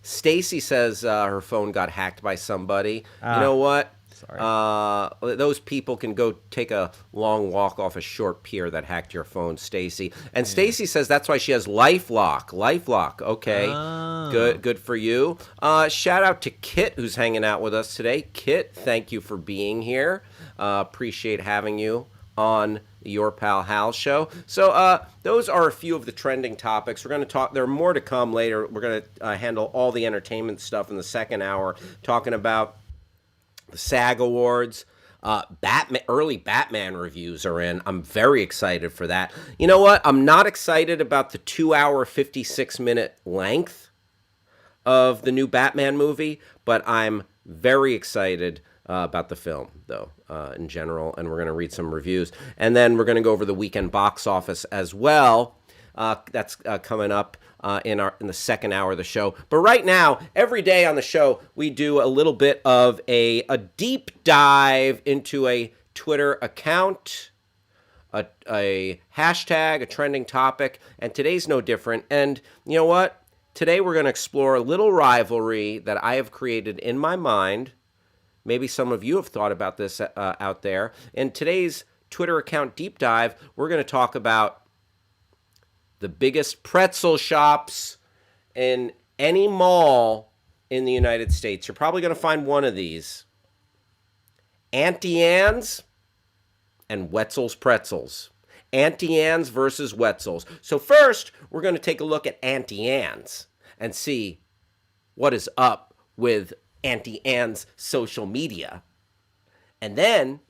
Stacy says her phone got hacked by somebody. You Ah, know what? sorry. Those people can go take a long walk off a short pier that hacked your phone, Stacy. And Yeah. Stacy says that's why she has LifeLock. LifeLock. Okay. Oh. Good for you. Shout out to Kit who's hanging out with us today. Kit, thank you for being here. Appreciate having you on your Pal Hal show. So those are a few of the trending topics. We're going to talk. There are more to come later. We're going to handle all the entertainment stuff in the second hour, talking about the SAG Awards. Early Batman reviews are in. I'm very excited for that. You know what? I'm not excited about the 2 hour, 56-minute length of the new Batman movie, but I'm very excited about the film, though, in general. And we're going to read some reviews. And then we're going to go over the weekend box office as well. That's coming up in the second hour of the show. But right now, every day on the show, we do a little bit of a deep dive into a Twitter account, a hashtag, a trending topic, and today's no different. And you know what? Today we're going to explore a little rivalry that I have created in my mind. Maybe some of you have thought about this out there. In today's Twitter account deep dive, we're going to talk about the biggest pretzel shops in any mall in the United States. You're probably going to find one of these. Auntie Anne's and Wetzel's Pretzels. Auntie Anne's versus Wetzel's. So first, we're going to take a look at Auntie Anne's and see what is up with Auntie Anne's social media. And then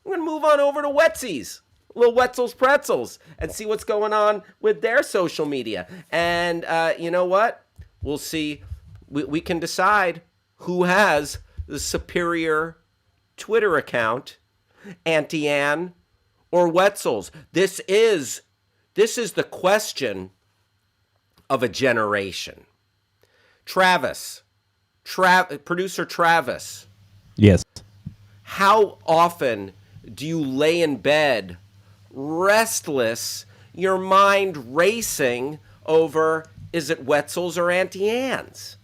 we're going to move on over to Wetzy's, little Wetzel's Pretzels, and see what's going on with their social media. And you know what? We'll see. We can decide who has the superior Twitter account, Auntie Anne or Wetzel's. This is the question of a generation. Producer Travis, Yes. how often do you lay in bed restless, your mind racing over, is it Wetzel's or Auntie Anne's?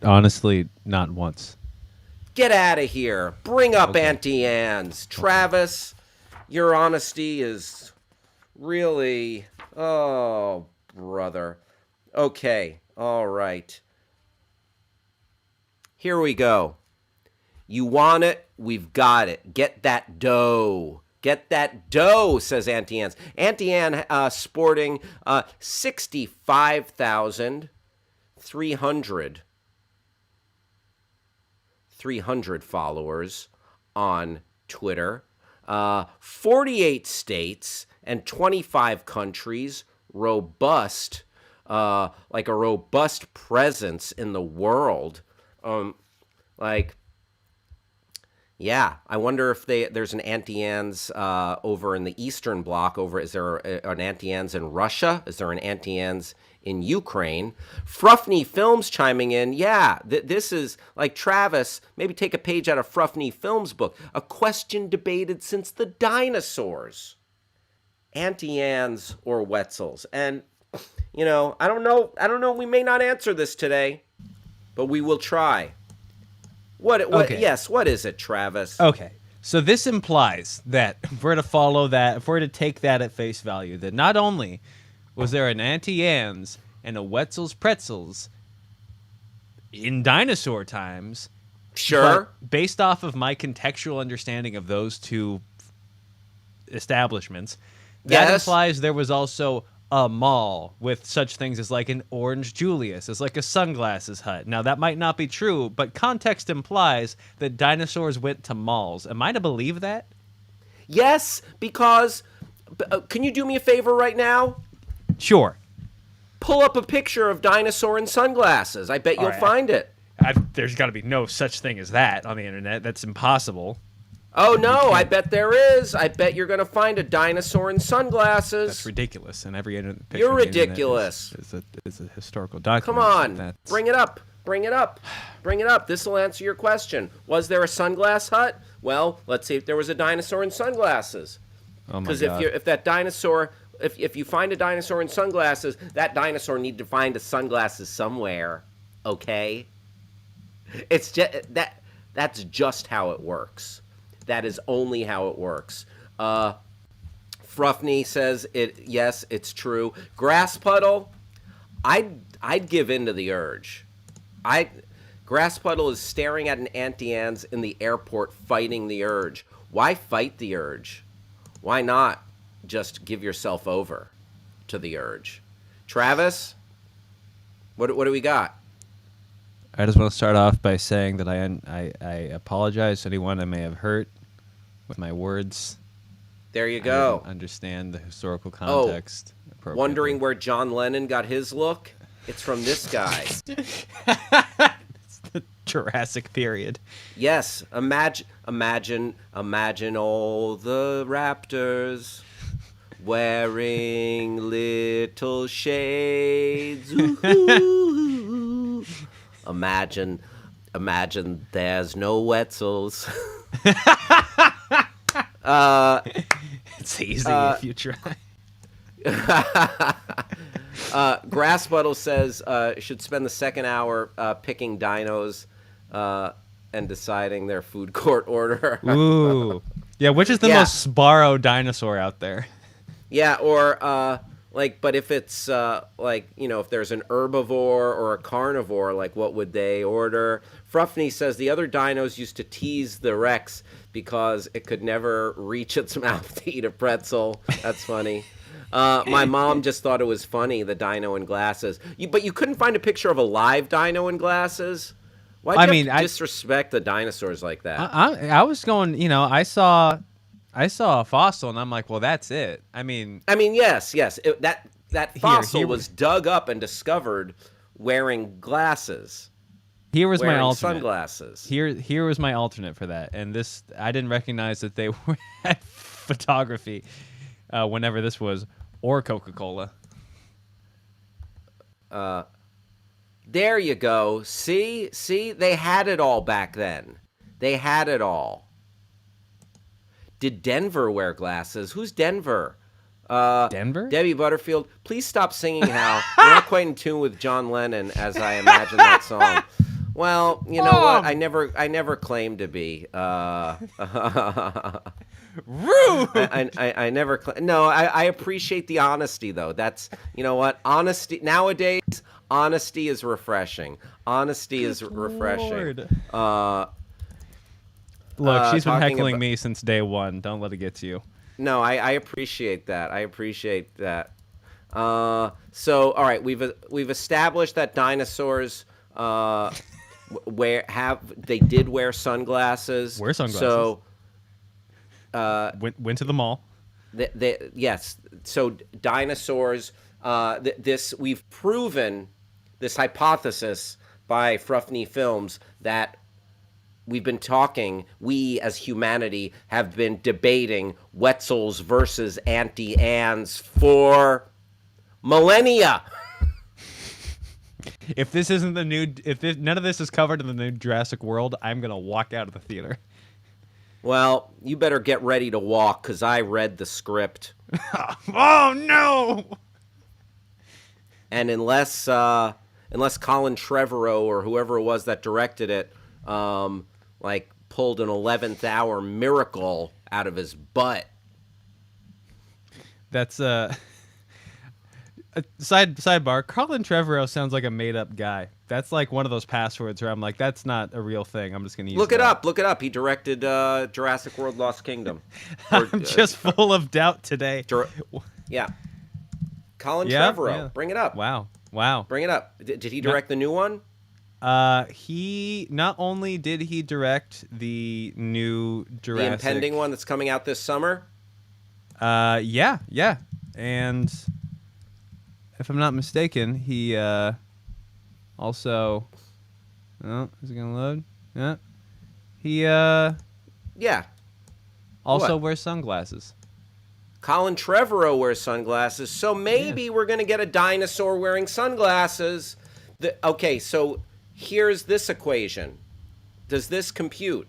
Honestly, not once. Get out of here. Bring up Okay. Auntie Anne's. Travis, your honesty is really, oh, brother. Okay, all right. Here we go. You want it? We've got it. Get that dough. Get that dough, says Auntie Anne's. Auntie Anne sporting 65,300 followers on Twitter. 48 states and 25 countries. Robust, like a robust presence in the world. Yeah, I wonder if there's an Auntie Anne's over in the Eastern Bloc. Is there an Auntie Anne's in Russia? Is there an Auntie Anne's in Ukraine? Fruffney Films chiming in. Yeah, this is like Travis. Maybe take a page out of Fruffney Films' book. A question debated since the dinosaurs. Auntie Anne's or Wetzel's, and I don't know. We may not answer this today, but we will try. What? Okay. Yes. What is it, Travis? Okay. So this implies that if we're to follow that, if we're to take that at face value, that not only was there an Auntie Anne's and a Wetzel's Pretzels in dinosaur times, sure, but based off of my contextual understanding of those two establishments, that implies there was also a mall with such things as like an Orange Julius, as like a sunglasses hut. Now, that might not be true, but context implies that dinosaurs went to malls. Am I to believe that? Yes, because... can you do me a favor right now? Sure. Pull up a picture of dinosaur in sunglasses. I bet you'll find it. There's got to be no such thing as that on the internet. That's impossible. Oh, no, I bet there is. I bet you're going to find a dinosaur in sunglasses. That's ridiculous. And every picture You're ridiculous. Is a historical document. Come on. Bring it up. Bring it up. Bring it up. This will answer your question. Was there a sunglass hut? Well, let's see if there was a dinosaur in sunglasses. Oh, my God. Because if that dinosaur... If you find a dinosaur in sunglasses, that dinosaur need to find a sunglasses somewhere. Okay? It's just... That's just how it works. That is only how it works. Fruffney says yes, it's true. Grass Puddle, I'd give in to the urge. Grass Puddle is staring at an Auntie Anne's in the airport fighting the urge. Why fight the urge? Why not just give yourself over to the urge? Travis, what do we got? I just want to start off by saying that I apologize to anyone I may have hurt with my words. There you go. I didn't understand the historical context. Wondering where John Lennon got his look? It's from this guy. It's the Jurassic period. Yes. Imagine all the raptors wearing little shades. Ooh. Imagine there's no Wetzels. It's easy if you try. Grass Puddle says should spend the second hour picking dinos and deciding their food court order. Ooh. Yeah, which is the most Sbarro dinosaur out there? Yeah, or but if it's if there's an herbivore or a carnivore, like what would they order? Fruffney says the other dinos used to tease the Rex because it could never reach its mouth to eat a pretzel. That's funny. My mom just thought it was funny, the dino in glasses. But you couldn't find a picture of a live dino in glasses? Why'd you disrespect the dinosaurs like that? I was going, I saw a fossil, and I'm like, well, that's it. I mean, yes. That fossil was dug up and discovered wearing glasses. Here was my alternate. Sunglasses. Here was my alternate for that, and this I didn't recognize that they were at photography whenever this was, or Coca-Cola. There you go. See, they had it all back then. They had it all. Did Denver wear glasses? Who's Denver? Denver? Debbie Butterfield. Please stop singing, Hal. You're not quite in tune with John Lennon as I imagine that song. Well, you know what? I never claimed to be. Rude. I never. No, I appreciate the honesty, though. That's, you know what? Honesty nowadays. Honesty is refreshing. Honesty is refreshing. Look, she's been talking heckling about. me since day one. Don't let it get to you. No, I appreciate that. I appreciate that. So all right, we've established that dinosaurs they did wear sunglasses. Wear sunglasses. So Went to the mall. yes. So dinosaurs. This we've proven this hypothesis by Fruffney Films that we've been talking. We as humanity have been debating Wetzels versus Auntie Anne's for millennia. If this isn't the new, none of this is covered in the new Jurassic World, I'm gonna walk out of the theater. Well, you better get ready to walk because I read the script. Oh no! And unless Colin Trevorrow or whoever it was that directed it, pulled an 11th hour miracle out of his butt. That's sidebar. Colin Trevorrow sounds like a made up guy. That's like one of those passwords where I'm like, that's not a real thing. I'm just gonna use Look that. it up. Look it up. He directed Jurassic World: Lost Kingdom. I'm just full of doubt today. Yeah. Colin Trevorrow. Yeah. Bring it up. Wow. Bring it up. Did he direct the new one? He not only did he direct the new Jurassic, The impending one that's coming out this summer? yeah. And if I'm not mistaken, he also is it gonna load? Yeah. He Yeah. also What? wears sunglasses. Colin Trevorrow wears sunglasses, so maybe we're going to get a dinosaur wearing sunglasses. Okay, so here's this equation. Does this compute?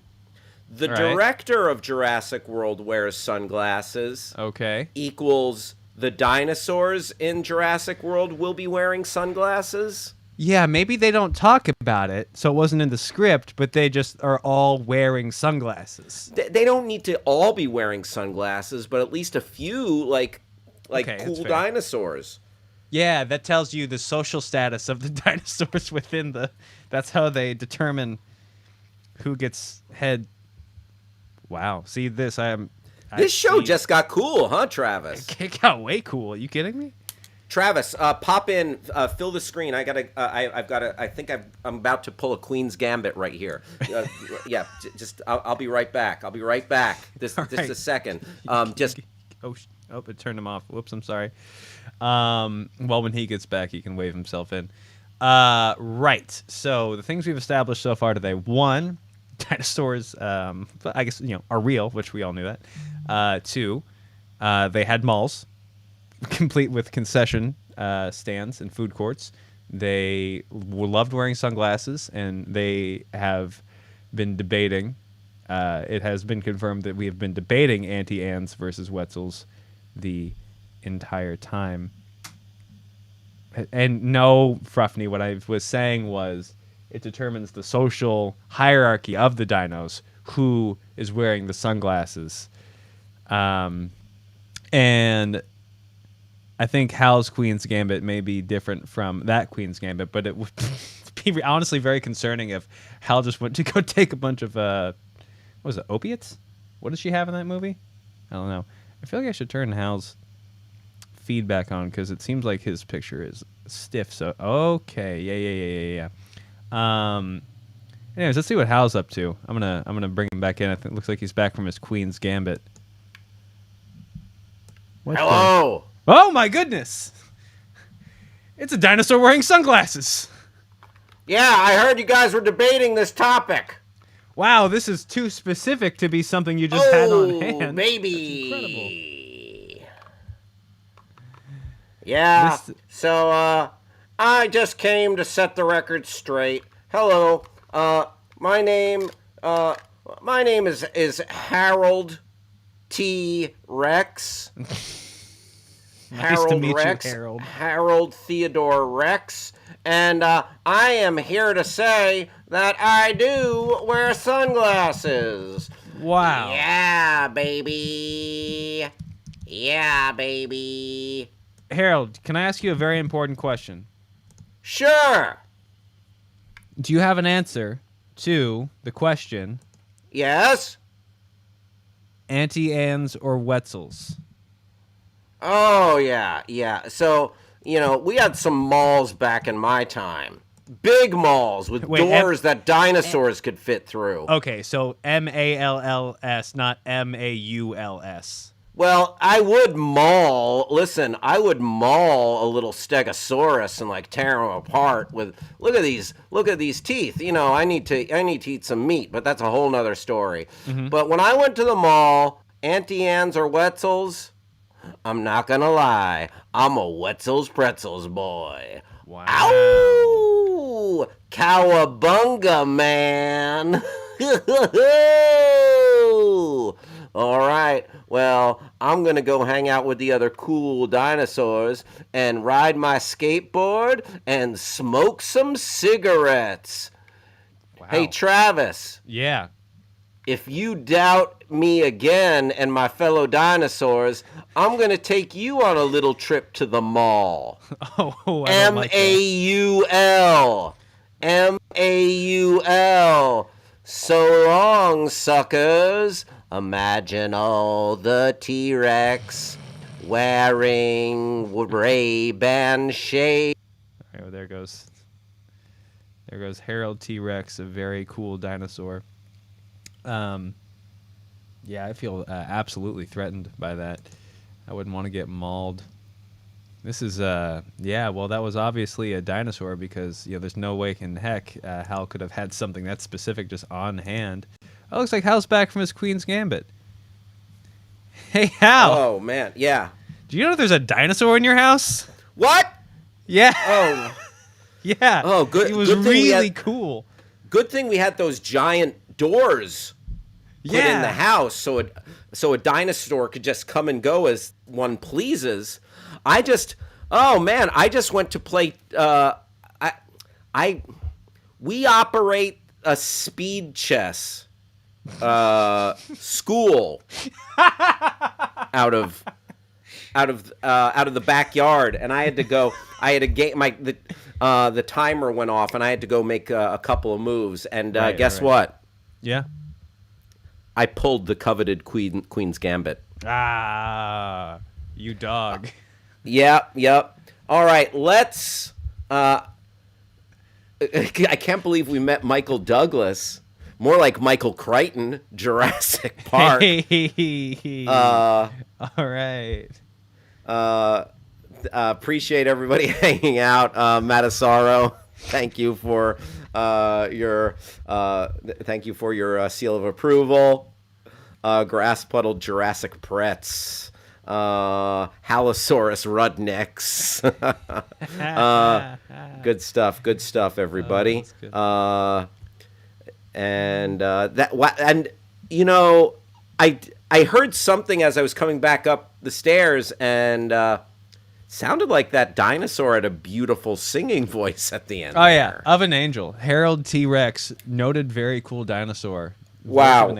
The director of Jurassic World wears sunglasses. Okay. Equals the dinosaurs in Jurassic World will be wearing sunglasses. Yeah, maybe they don't talk about it, so it wasn't in the script, but they just are all wearing sunglasses. They don't need to all be wearing sunglasses, but at least a few, like Okay, cool that's fair. dinosaurs. Yeah, that tells you the social status of the dinosaurs within the... That's how they determine who gets head... Wow, see this, This show just got cool, huh, Travis? It got way cool. Are you kidding me? Travis, pop in, fill the screen. I think I'm about to pull a Queen's Gambit right here. Yeah, I'll be right back. Just a second. It turned him off. Whoops, I'm sorry. Well, when he gets back, he can wave himself in. Right. So the things we've established so far today: one, dinosaurs, I guess are real, which we all knew that. Two, they had malls, complete with concession stands and food courts. They loved wearing sunglasses, and they have been debating. It has been confirmed that we have been debating Auntie Anne's versus Wetzel's the entire time. And no, Fruffney, what I was saying was it determines the social hierarchy of the dinos, who is wearing the sunglasses. And I think Hal's Queen's Gambit may be different from that Queen's Gambit, but it would be honestly very concerning if Hal just went to go take a bunch of, what was it, opiates? What did she have in that movie? I don't know. I feel like I should turn Hal's feedback on because it seems like his picture is stiff. So, okay. Yeah. Anyways, let's see what Hal's up to. I'm gonna bring him back in. I think it looks like he's back from his Queen's Gambit. Hello. Oh my goodness! It's a dinosaur wearing sunglasses. Yeah, I heard you guys were debating this topic. Wow, this is too specific to be something you just had on hand. Baby. That's incredible. Yeah. So I just came to set the record straight. Hello. My name is Harold T. Rex. Nice to meet you, Harold. Harold Theodore Rex. And I am here to say that I do wear sunglasses. Wow. Yeah, baby. Harold, can I ask you a very important question? Sure. Do you have an answer to the question, Yes? Auntie Anne's or Wetzel's? Oh, yeah, yeah. So, we had some malls back in my time. Big malls with Wait, doors that dinosaurs could fit through. Okay, so Malls, not Mauls. Well, I would maul. Listen, I would maul a little Stegosaurus and like tear him apart with. Look at these teeth. I need to eat some meat, but that's a whole nother story. Mm-hmm. But when I went to the mall, Auntie Anne's or Wetzel's, I'm not gonna lie, I'm a Wetzel's Pretzels boy. Wow. Ow! Cowabunga, man. All right. Well, I'm going to go hang out with the other cool dinosaurs and ride my skateboard and smoke some cigarettes. Wow. Hey, Travis. Yeah. If you doubt me again and my fellow dinosaurs, I'm going to take you on a little trip to the mall. Oh, I don't like that. Maul. Maul. So long, suckers. Imagine all the T-Rex wearing Ray-Ban shades. All right, well, there goes Harold T-Rex, a very cool dinosaur. Yeah, I feel absolutely threatened by that. I wouldn't want to get mauled. This is, well, that was obviously a dinosaur because, there's no way in heck Hal could have had something that specific just on hand. Oh, looks like Hal's back from his Queen's Gambit. Hey, Hal. Oh, man. Yeah. Do you know there's a dinosaur in your house? What? Yeah. Oh. Yeah. Oh, good. It was good really cool. Good thing we had those giant doors put in the house so a dinosaur could just come and go as one pleases. I just went to play. We operate a speed chess school out of the backyard, and I had to go. I had to get the timer went off, and I had to go make a couple of moves. And guess what? Yeah. I pulled the coveted Queen's Gambit. Ah, you dog. Yep. All right, let's. I can't believe we met Michael Douglas. More like Michael Crichton, Jurassic Park. All right. Appreciate everybody hanging out. Matasaro, thank you for your seal of approval. Grass puddle Jurassic Pretz. Halosaurus Rudnicks. Good stuff, everybody. I heard something as I was coming back up the stairs, and sounded like that dinosaur had a beautiful singing voice at the end. Oh, yeah. Of an Angel. Harold T-Rex, noted very cool dinosaur. Wow.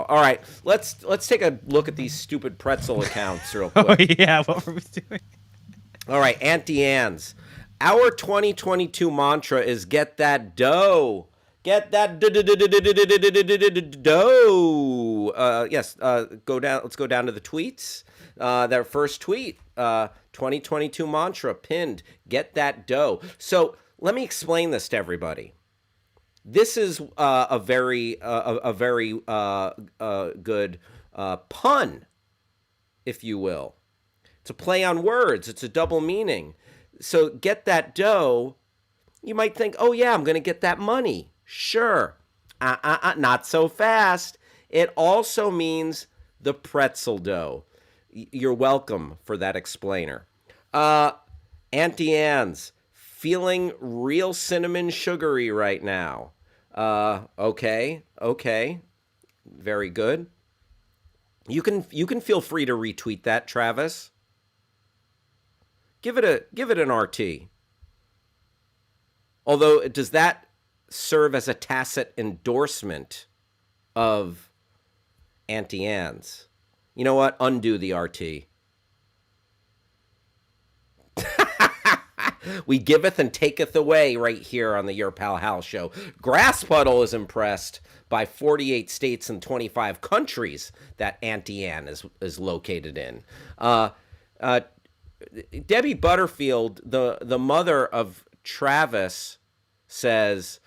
All right, let's take a look at these stupid pretzel accounts real quick. Oh, yeah, what were we doing? All right, Auntie Anne's. Our 2022 mantra is get that dough. Get that dough. Yes, go down. Let's go down to the tweets. Their first tweet, 2022 mantra pinned, get that dough. So let me explain this to everybody. This is a very good pun, if you will. It's a play on words. It's a double meaning. So get that dough. You might think, oh yeah, I'm going to get that money. Sure. Not so fast. It also means the pretzel dough. You're welcome for that explainer. Auntie Anne's, feeling real cinnamon sugary right now. Okay. Very good. You can feel free to retweet that, Travis. Give it an RT. Although, does that serve as a tacit endorsement of Auntie Anne's? You know what? Undo the RT. We giveth and taketh away right here on the Your Pal Hal show. Grass Puddle is impressed by 48 states and 25 countries that Auntie Anne is located in. Uh, Debbie Butterfield, the mother of Travis, says,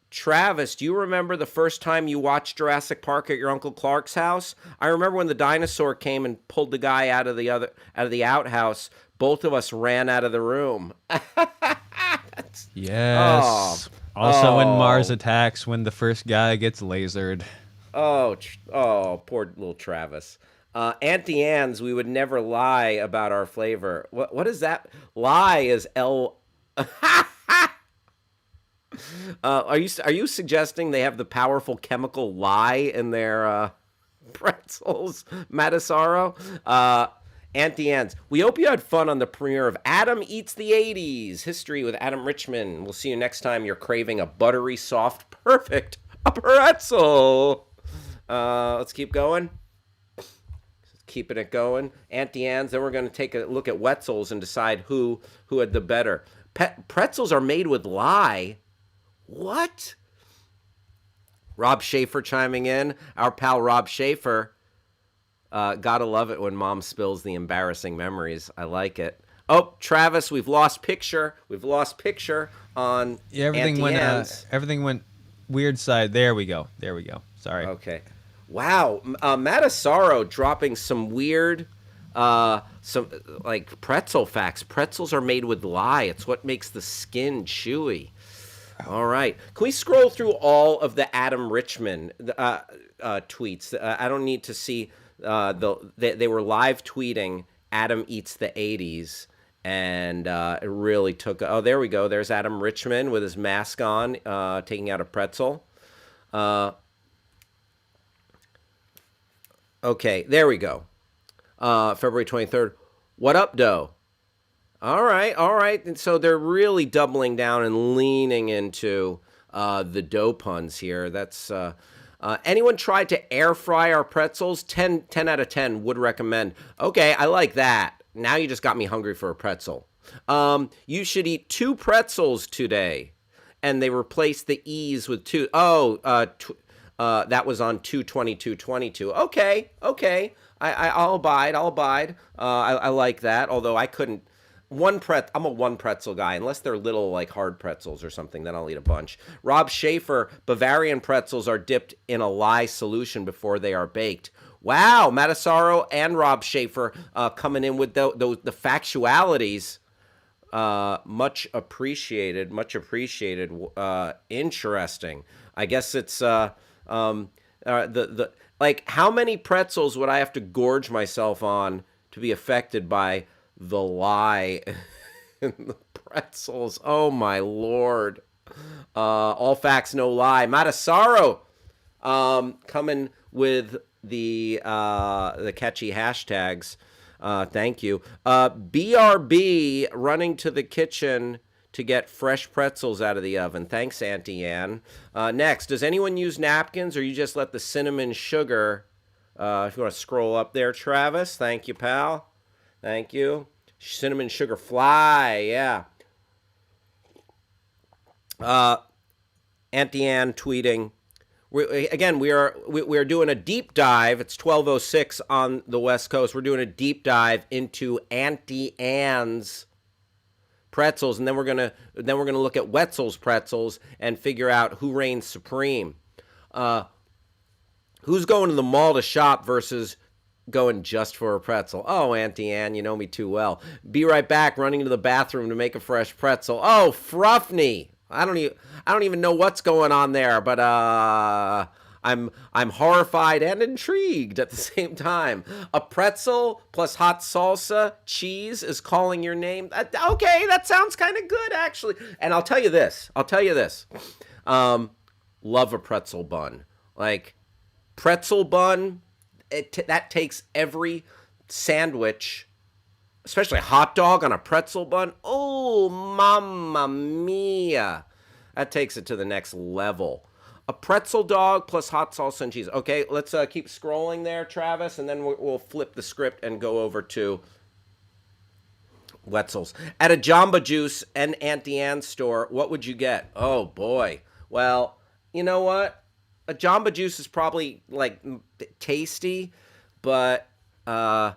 Travis, do you remember the first time you watched Jurassic Park at your Uncle Clark's house? I remember when the dinosaur came and pulled the guy out of the outhouse. Both of us ran out of the room. Yes. Also in Mars Attacks, when the first guy gets lasered. Poor little Travis. Auntie Anne's, we would never lie about our flavor. What is that? Lie is L. Are you suggesting they have the powerful chemical lye in their pretzels, Matasaro? Auntie Anne's, we hope you had fun on the premiere of Adam Eats the 80s, History with Adam Richman. We'll see you next time you're craving a buttery, soft, perfect pretzel. Let's keep going. Keeping it going. Auntie Anne's, then we're going to take a look at Wetzel's and decide who had the better. Pretzels are made with lye. What? Rob Schaefer chiming in. Our pal Rob Schaefer. Gotta love it when mom spills the embarrassing memories. I like it. Oh, Travis, we've lost picture. We've lost picture on everything went weird side. There we go. Sorry. Okay. Wow. Matasaro dropping some weird some like pretzel facts. Pretzels are made with lye. It's what makes the skin chewy. All right. Can we scroll through all of the Adam Richman tweets? I don't need to see they were live tweeting Adam Eats the 80s, and it really took. Oh, there we go. There's Adam Richman with his mask on, taking out a pretzel. Okay, there we go. February 23rd. What up, doe? All right. And so they're really doubling down and leaning into the dough puns here. That's anyone tried to air fry our pretzels? 10 out of 10 would recommend. Okay, I like that. Now you just got me hungry for a pretzel. You should eat 2 pretzels today. And they replaced the E's with 2. That was on 2/22/22. Okay. I'll abide. I like that. Although I couldn't. I'm a one pretzel guy. Unless they're little like hard pretzels or something, then I'll eat a bunch. Rob Schaefer, Bavarian pretzels are dipped in a lye solution before they are baked. Wow, Matasaro and Rob Schaefer coming in with the factualities. Much appreciated. Interesting. I guess it's like how many pretzels would I have to gorge myself on to be affected by the lye in the pretzels? Oh my lord. All facts, no lie. Matasaro coming with the catchy hashtags. Thank you. BRB running to the kitchen to get fresh pretzels out of the oven. Thanks, Auntie Anne. Next, does anyone use napkins, or you just let the cinnamon sugar? If you want to scroll up there, Travis. Thank you, pal. Thank you. Cinnamon sugar fly, yeah. Auntie Anne tweeting. We are doing a deep dive. It's 12:06 on the West Coast. We're doing a deep dive into Auntie Anne's pretzels, and then we're gonna look at Wetzel's pretzels and figure out who reigns supreme. Who's going to the mall to shop versus going just for a pretzel? Oh, Auntie Anne, you know me too well. Be right back. Running to the bathroom to make a fresh pretzel. Oh, Fruffney. I don't even know what's going on there, but I'm horrified and intrigued at the same time. A pretzel plus hot salsa cheese is calling your name. Okay, that sounds kind of good actually. And I'll tell you this. Love a pretzel bun. Like pretzel bun, that takes every sandwich, especially a hot dog on a pretzel bun. Oh, mamma mia. That takes it to the next level. A pretzel dog plus hot salsa and cheese. Okay, let's keep scrolling there, Travis, and then we'll flip the script and go over to Wetzel's. At a Jamba Juice and Auntie Anne's store, what would you get? Oh boy. Well, you know what? A Jamba Juice is probably like tasty, but I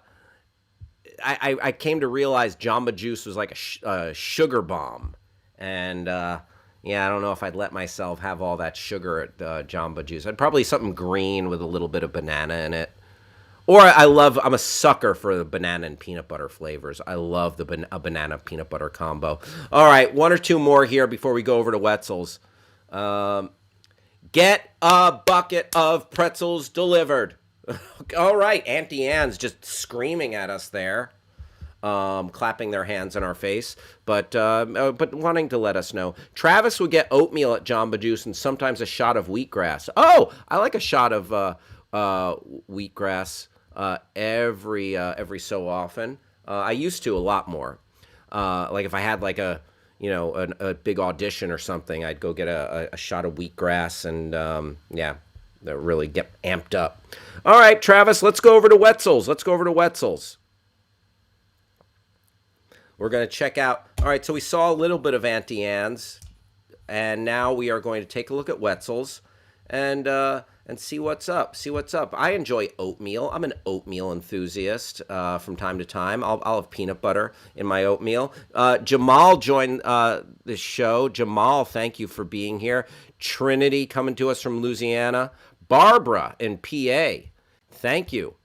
came to realize Jamba Juice was like a sugar bomb, and yeah, I don't know if I'd let myself have all that sugar at Jamba Juice. I'd probably something green with a little bit of banana in it. Or I'm a sucker for the banana and peanut butter flavors. I love a banana peanut butter combo. All right, one or two more here before we go over to Wetzel's. Get a bucket of pretzels delivered. All right, Auntie Anne's just screaming at us there, clapping their hands in our face, but wanting to let us know. Travis would get oatmeal at Jamba Juice and sometimes a shot of wheatgrass. Oh, I like a shot of wheatgrass every so often. I used to a lot more. Like if I had like a big audition or something, I'd go get a shot of wheatgrass and yeah, that really get amped up. All right, Travis, let's go over to Wetzel's. We're going to check out. All right, so we saw a little bit of Auntie Anne's, and now we are going to take a look at Wetzel's and see what's up. I enjoy oatmeal. I'm an oatmeal enthusiast from time to time. I'll have peanut butter in my oatmeal. Jamal joined the show. Jamal, thank you for being here. Trinity coming to us from Louisiana. Barbara in PA, thank you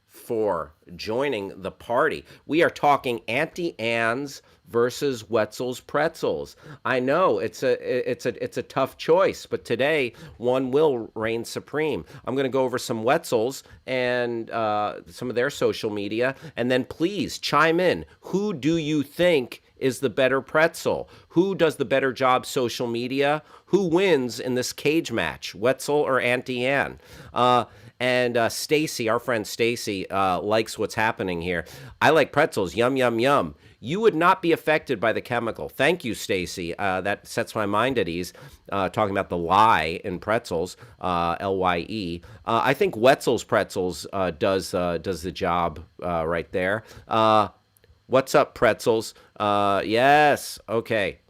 for joining the party. We are talking Auntie Anne's versus Wetzel's Pretzels. I know it's a tough choice, but today one will reign supreme. I'm going to go over some Wetzel's and some of their social media, and then please chime in. Who do you think is the better pretzel? Who does the better job social media? Who wins in this cage match, Wetzel or Auntie Anne? And Stacy, our friend Stacy, likes what's happening here. I like pretzels. Yum, yum, yum. You would not be affected by the chemical. Thank you, Stacy. That sets my mind at ease. Talking about the lie in pretzels, Lye. I think Wetzel's Pretzels does the job right there. What's up, pretzels? Yes. Okay.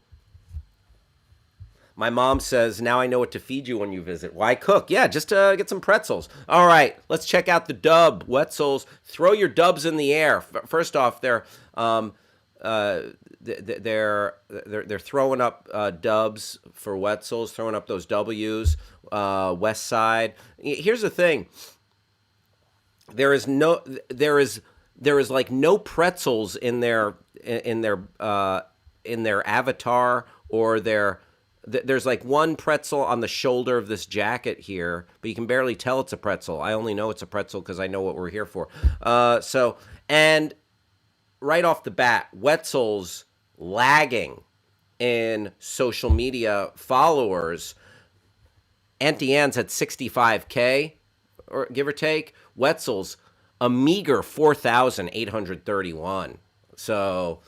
My mom says, now I know what to feed you when you visit. Why cook? Yeah, just get some pretzels. All right, let's check out the dub. Wetzel's. Throw your dubs in the air. First off, they're throwing up dubs for Wetzel's, throwing up those W's. West Side. Here's the thing. There is like no pretzels in their avatar or there's like one pretzel on the shoulder of this jacket here, but you can barely tell it's a pretzel. I only know it's a pretzel because I know what we're here for. And right off the bat, Wetzel's lagging in social media followers. Auntie Anne's at 65K, or give or take. Wetzel's a meager 4,831. So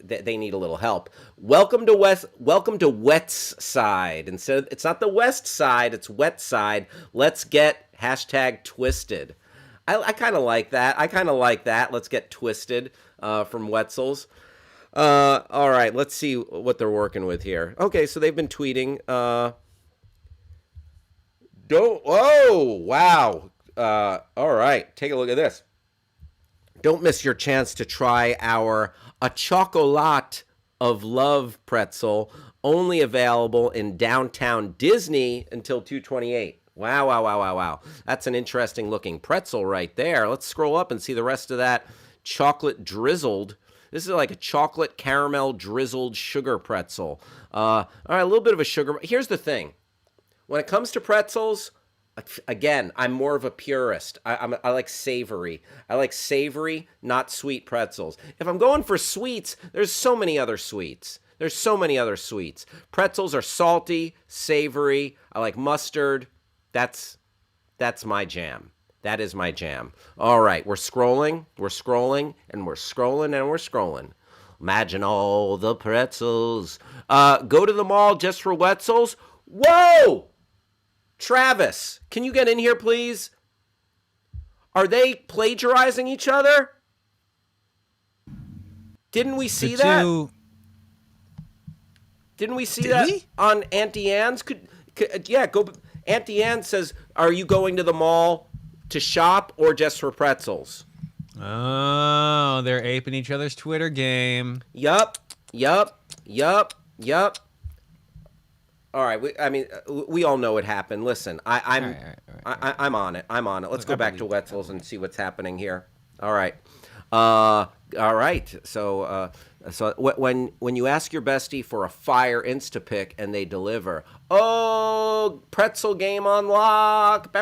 they need a little help. Welcome to Wet's Side. Instead, it's not the West Side, it's Wet Side. Let's get #twisted. I kind of like that. Let's get twisted from Wetzel's. All right, let's see what they're working with here. Okay, so they've been tweeting. Oh, wow. All right, take a look at this. Don't miss your chance to try our A Chocolat of Love pretzel, only available in downtown Disney until 2/28. Wow. That's an interesting looking pretzel right there. Let's scroll up and see the rest of that chocolate drizzled. This is like a chocolate caramel drizzled sugar pretzel. All right, a little bit of a sugar. Here's the thing. When it comes to pretzels, again, I'm more of a purist. I like savory. I like savory, not sweet pretzels. If I'm going for sweets, there's so many other sweets. Pretzels are salty, savory. I like mustard. That's my jam. That is my jam. All right, we're scrolling. Imagine all the pretzels. Go to the mall just for Wetzel's. Whoa! Travis, can you get in here, please? Are they plagiarizing each other? Didn't we see The that? two. Didn't we see Did that we? on Auntie Anne's? Yeah, go. Auntie Anne says, "Are you going to the mall to shop or just for pretzels?" Oh, they're aping each other's Twitter game. Yup. All right. We all know it happened. Listen, I'm All right. I'm on it. I'm on it. Let's Look, go I back to believe Wetzel's and see what's happening here. All right. All right. So when you ask your bestie for a fire Instapic and they deliver, oh, pretzel game on lock.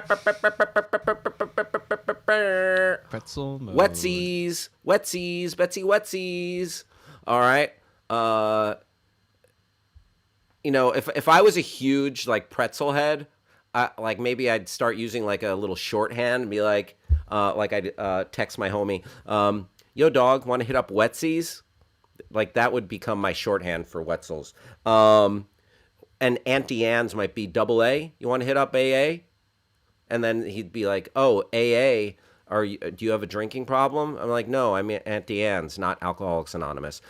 Pretzel mode. Wetsies, Betsy Wetsies. All right. If I was a huge like pretzel head, like maybe I'd start using like a little shorthand and be like I'd text my homie, yo dog, want to hit up Wetsies? Like that would become my shorthand for Wetzel's. And Auntie Anne's might be double A. You want to hit up AA? And then he'd be like, oh, AA. Do you have a drinking problem? I'm like, no, I'm Auntie Anne's, not Alcoholics Anonymous.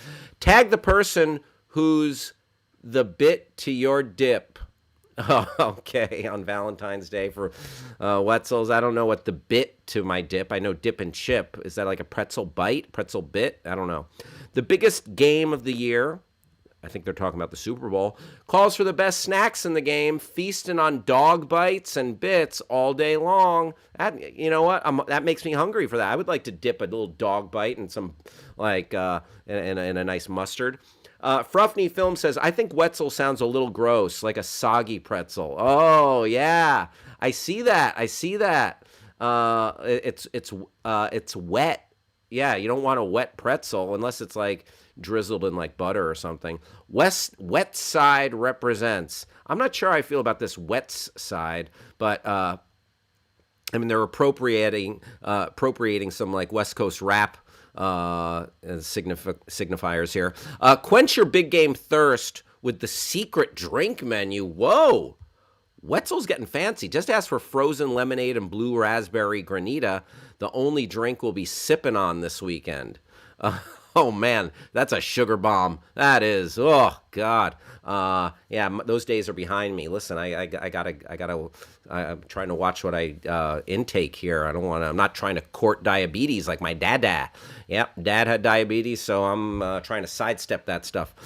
Tag the person who's the bit to your dip. Oh, okay, on Valentine's Day for Wetzel's. I don't know what the bit to my dip. I know dip and chip. Is that like a pretzel bite, pretzel bit? I don't know. The biggest game of the year, I think they're talking about the Super Bowl, calls for the best snacks in the game, feasting on dog bites and bits all day long. You know what? That makes me hungry for that. I would like to dip a little dog bite in some, like, in a nice mustard. Fruffney Film says, I think Wetzel sounds a little gross, like a soggy pretzel. Oh, yeah. I see that. It's wet. Yeah, you don't want a wet pretzel unless it's like drizzled in like butter or something. Wet side represents. I'm not sure how I feel about this wet side, but they're appropriating some like West Coast rap signifiers here. Quench your big game thirst with the secret drink menu. Whoa. Wetzel's getting fancy. Just ask for frozen lemonade and blue raspberry granita. The only drink we'll be sipping on this weekend. Oh, man, that's a sugar bomb. That is. Oh, God. Those days are behind me. Listen, I'm trying to watch what I intake here. I'm not trying to court diabetes like my dad. Yep, dad had diabetes, so I'm trying to sidestep that stuff.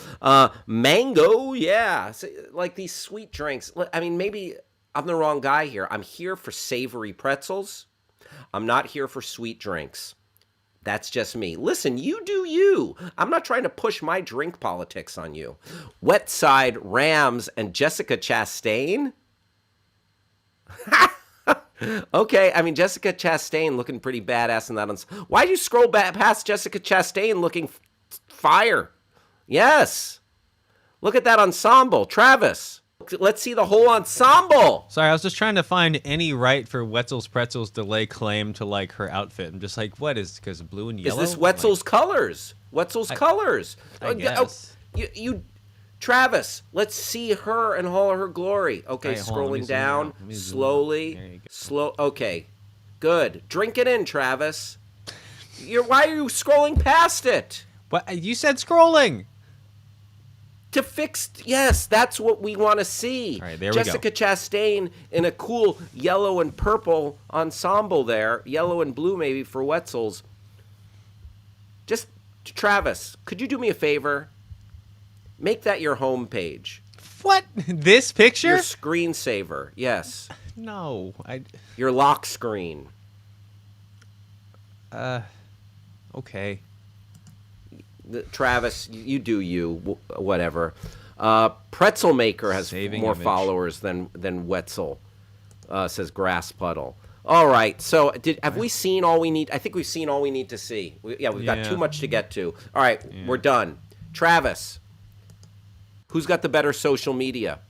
Mango, yeah. Like these sweet drinks. I mean, maybe I'm the wrong guy here. I'm here for savory pretzels. I'm not here for sweet drinks. That's just me. Listen, you do you. I'm not trying to push my drink politics on you. Wet Side Rams and Jessica Chastain? Okay, I mean, Jessica Chastain looking pretty badass in that. Why'd you scroll back past Jessica Chastain looking fire? Yes. Look at that ensemble. Travis, let's see the whole ensemble. Sorry, I was just trying to find any right for Wetzel's Pretzels to lay claim to like her outfit. I'm just like, what is because blue and yellow? Is this Wetzel's colors? Wetzel's colors. I guess. You Travis, let's see her in all her glory. Okay, right, scrolling down slowly. Okay, good. Drink it in, Travis. Why are you scrolling past it? What you said? Scrolling. To fix, yes, that's what we want to see. All right, there Jessica we go. Chastain in a cool yellow and purple ensemble there. Yellow and blue maybe for Wetzel's. Just, Travis, could you do me a favor? Make that your home page. What? This picture? Your screensaver, yes. No. Your lock screen. Okay. Travis, you do you, whatever. Pretzel Maker has more followers than Wetzel, says Grass Puddle. All right, so have we seen all we need? I think we've seen all we need to see. We've got too much to get to. All right, we're done. Travis, who's got the better social media?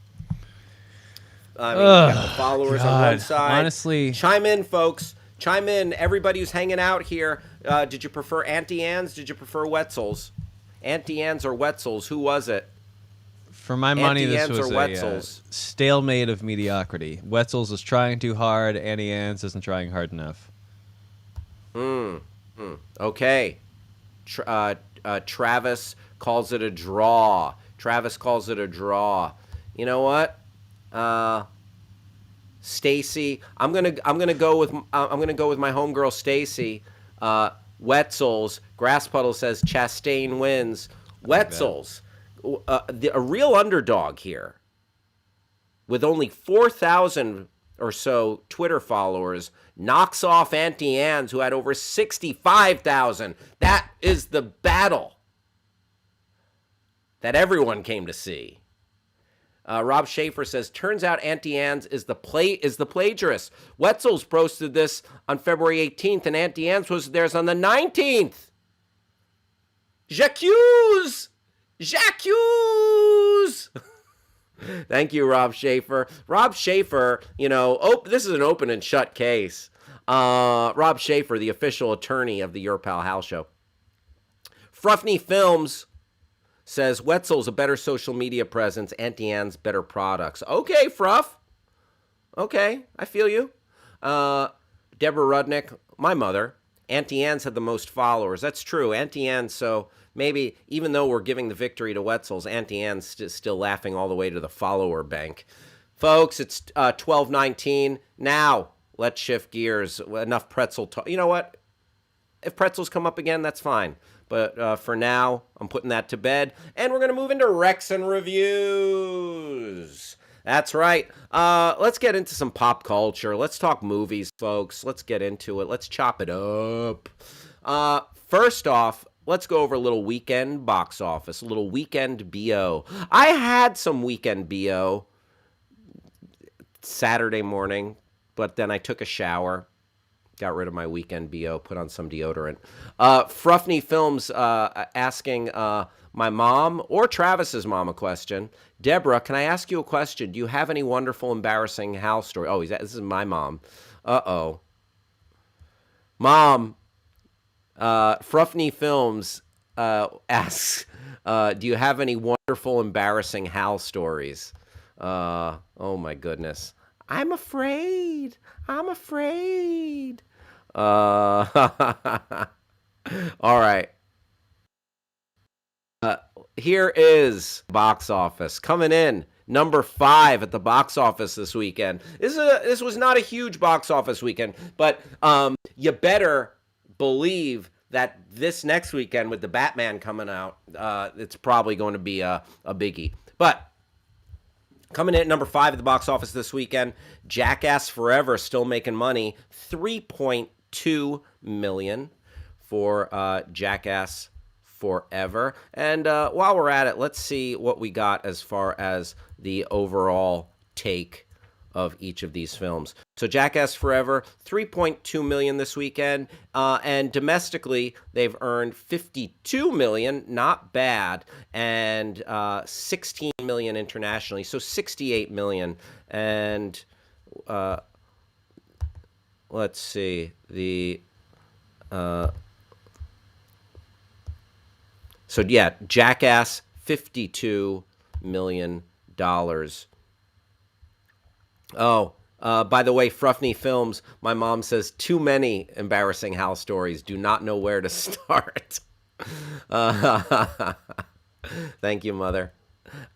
I mean, got the followers on one side. Honestly. Chime in, folks. Chime in. Everybody who's hanging out here. Did you prefer Auntie Anne's? Did you prefer Wetzel's? Auntie Anne's or Wetzel's? Who was it? For my money, Auntie this Anne's was or a Wetzel's? stalemate of mediocrity. Wetzel's is trying too hard. Auntie Anne's isn't trying hard enough. Okay. Travis calls it a draw. Travis calls it a draw. You know what? Stacy, I'm gonna go with my homegirl Stacy. Wetzel's Grass Puddle says Chastain wins. Wetzel's, a real underdog here, with only 4,000 or so Twitter followers, knocks off Auntie Anne's, who had over 65,000. That is the battle that everyone came to see. Rob Schaefer says, turns out Auntie Anne's is the plagiarist. Wetzel's posted this on February 18th, and Auntie Anne's was theirs on the 19th. J'accuse! Thank you, Rob Schaefer. Rob Schaefer, this is an open and shut case. Rob Schaefer, the official attorney of the Your Pal Hal show. Fruffney Films says, Wetzel's a better social media presence, Auntie Anne's better products. Okay, Fruff. Okay, I feel you. Deborah Rudnick, my mother. Auntie Anne's had the most followers. That's true. Auntie Anne's, so maybe even though we're giving the victory to Wetzel's, Auntie Anne's still laughing all the way to the follower bank. Folks, it's 12:19. Now, let's shift gears. Enough pretzel talk. You know what? If pretzels come up again, that's fine. But for now, I'm putting that to bed. And we're going to move into Recs and Reviews. That's right. Let's get into some pop culture. Let's talk movies, folks. Let's get into it. Let's chop it up. First off, let's go over a little weekend box office, a little weekend BO. I had some weekend BO Saturday morning, but then I took a shower. Got rid of my weekend BO, put on some deodorant. Fruffney Films asking my mom or Travis's mom a question. Deborah, can I ask you a question? Do you have any wonderful, embarrassing Hal story? Oh, this is my mom. Uh-oh. Mom, Fruffney Films asks, do you have any wonderful, embarrassing Hal stories? Oh, my goodness. I'm afraid. All right. Here is box office coming in number 5 at the box office this weekend. This was not a huge box office weekend, but you better believe that this next weekend with the Batman coming out, it's probably going to be a biggie. But coming in at number 5 at the box office this weekend, Jackass Forever still making money, $3.2 million for Jackass Forever. And while we're at it, let's see what we got as far as the overall take of each of these films. So Jackass Forever, $3.2 million this weekend, and domestically they've earned $52 million, not bad, and $16 million internationally, so $68 million. And let's see, so yeah, Jackass, $52 million. Oh, by the way, Fruffney Films, my mom says, too many embarrassing Hal stories. Do not know where to start. Thank you, Mother.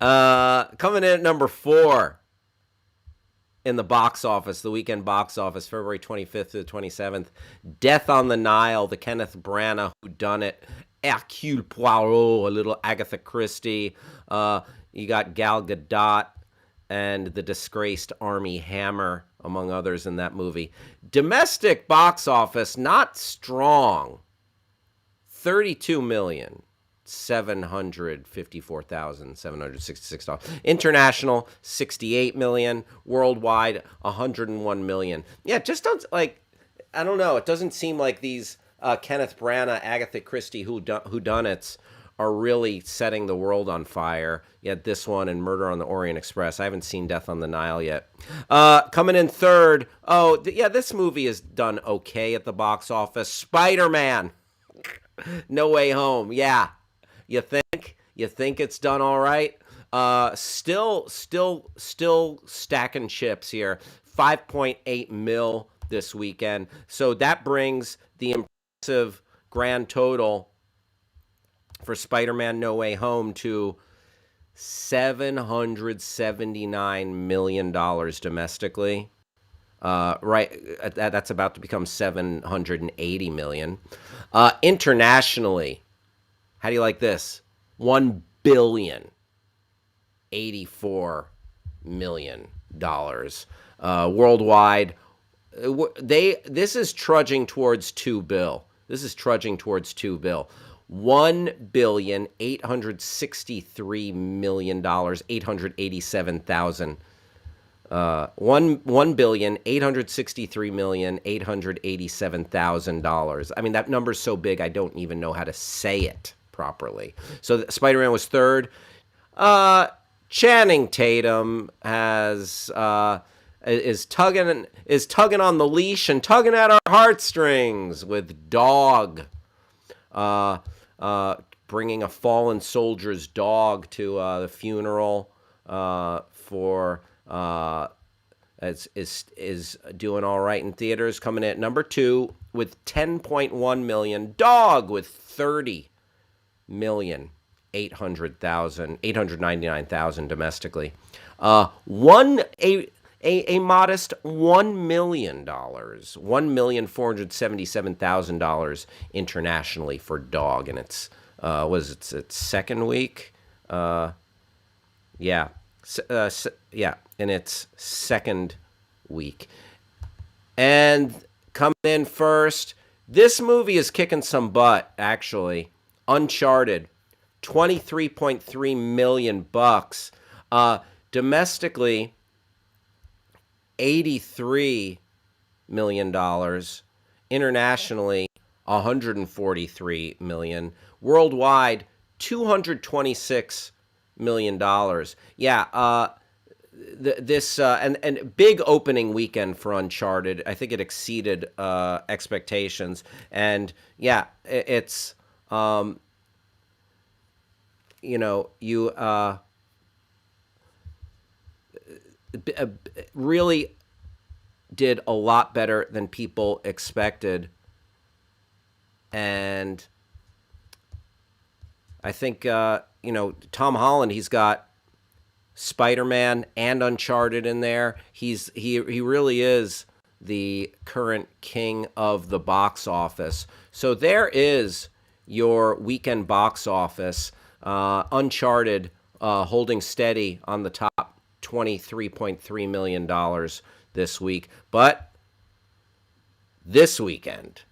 Coming in at number 4 in the box office, the weekend box office, February 25th to the 27th, Death on the Nile, the Kenneth Branagh whodunit, Hercule Poirot, a little Agatha Christie. You got Gal Gadot and the disgraced Armie Hammer, among others, in that movie. Domestic box office, not strong. $32,754,766. International, $68 million. Worldwide, $101 million. Yeah, just don't, I don't know. It doesn't seem like these Kenneth Branagh, Agatha Christie whodunits are really setting the world on fire. Yet this one and Murder on the Orient Express. I haven't seen Death on the Nile yet. Coming in third. Oh, this movie is done okay at the box office. Spider-Man. No Way Home. Yeah. You think it's done all right? Still stacking chips here. 5.8 mil this weekend. So that brings the impressive grand total for Spider-Man No Way Home to $779 million domestically. Right, that's about to become 780 million. Internationally, how do you like this? 1,084,000,000 dollars. Worldwide, this is trudging towards $2 billion. This is trudging towards $2 billion. $1,863,000,000, 887,000. 1,863,887,000. I mean, that number's so big I don't even know how to say it properly. So Spider-Man was third. Channing Tatum is tugging on the leash and tugging at our heartstrings with Dog. Bringing a fallen soldier's dog to the funeral for is doing all right in theaters, coming in at number 2 with 10.1 million. Dog with 30 million, 899,000 domestically. A modest $1 million, $1,477,000 internationally for Dog, and it's its second week. Yeah, in its second week. And coming in first, this movie is kicking some butt, actually. Uncharted, $23.3 million. Domestically, $83 million. Internationally, $143 million. Worldwide, $226 million. Yeah, this and big opening weekend for Uncharted. I think it exceeded expectations, and yeah, it's you really did a lot better than people expected, and I think Tom Holland, he's got Spider-Man and Uncharted in there. He really is the current king of the box office. So there is your weekend box office. Uncharted holding steady on the top, $23.3 million this week. But this weekend,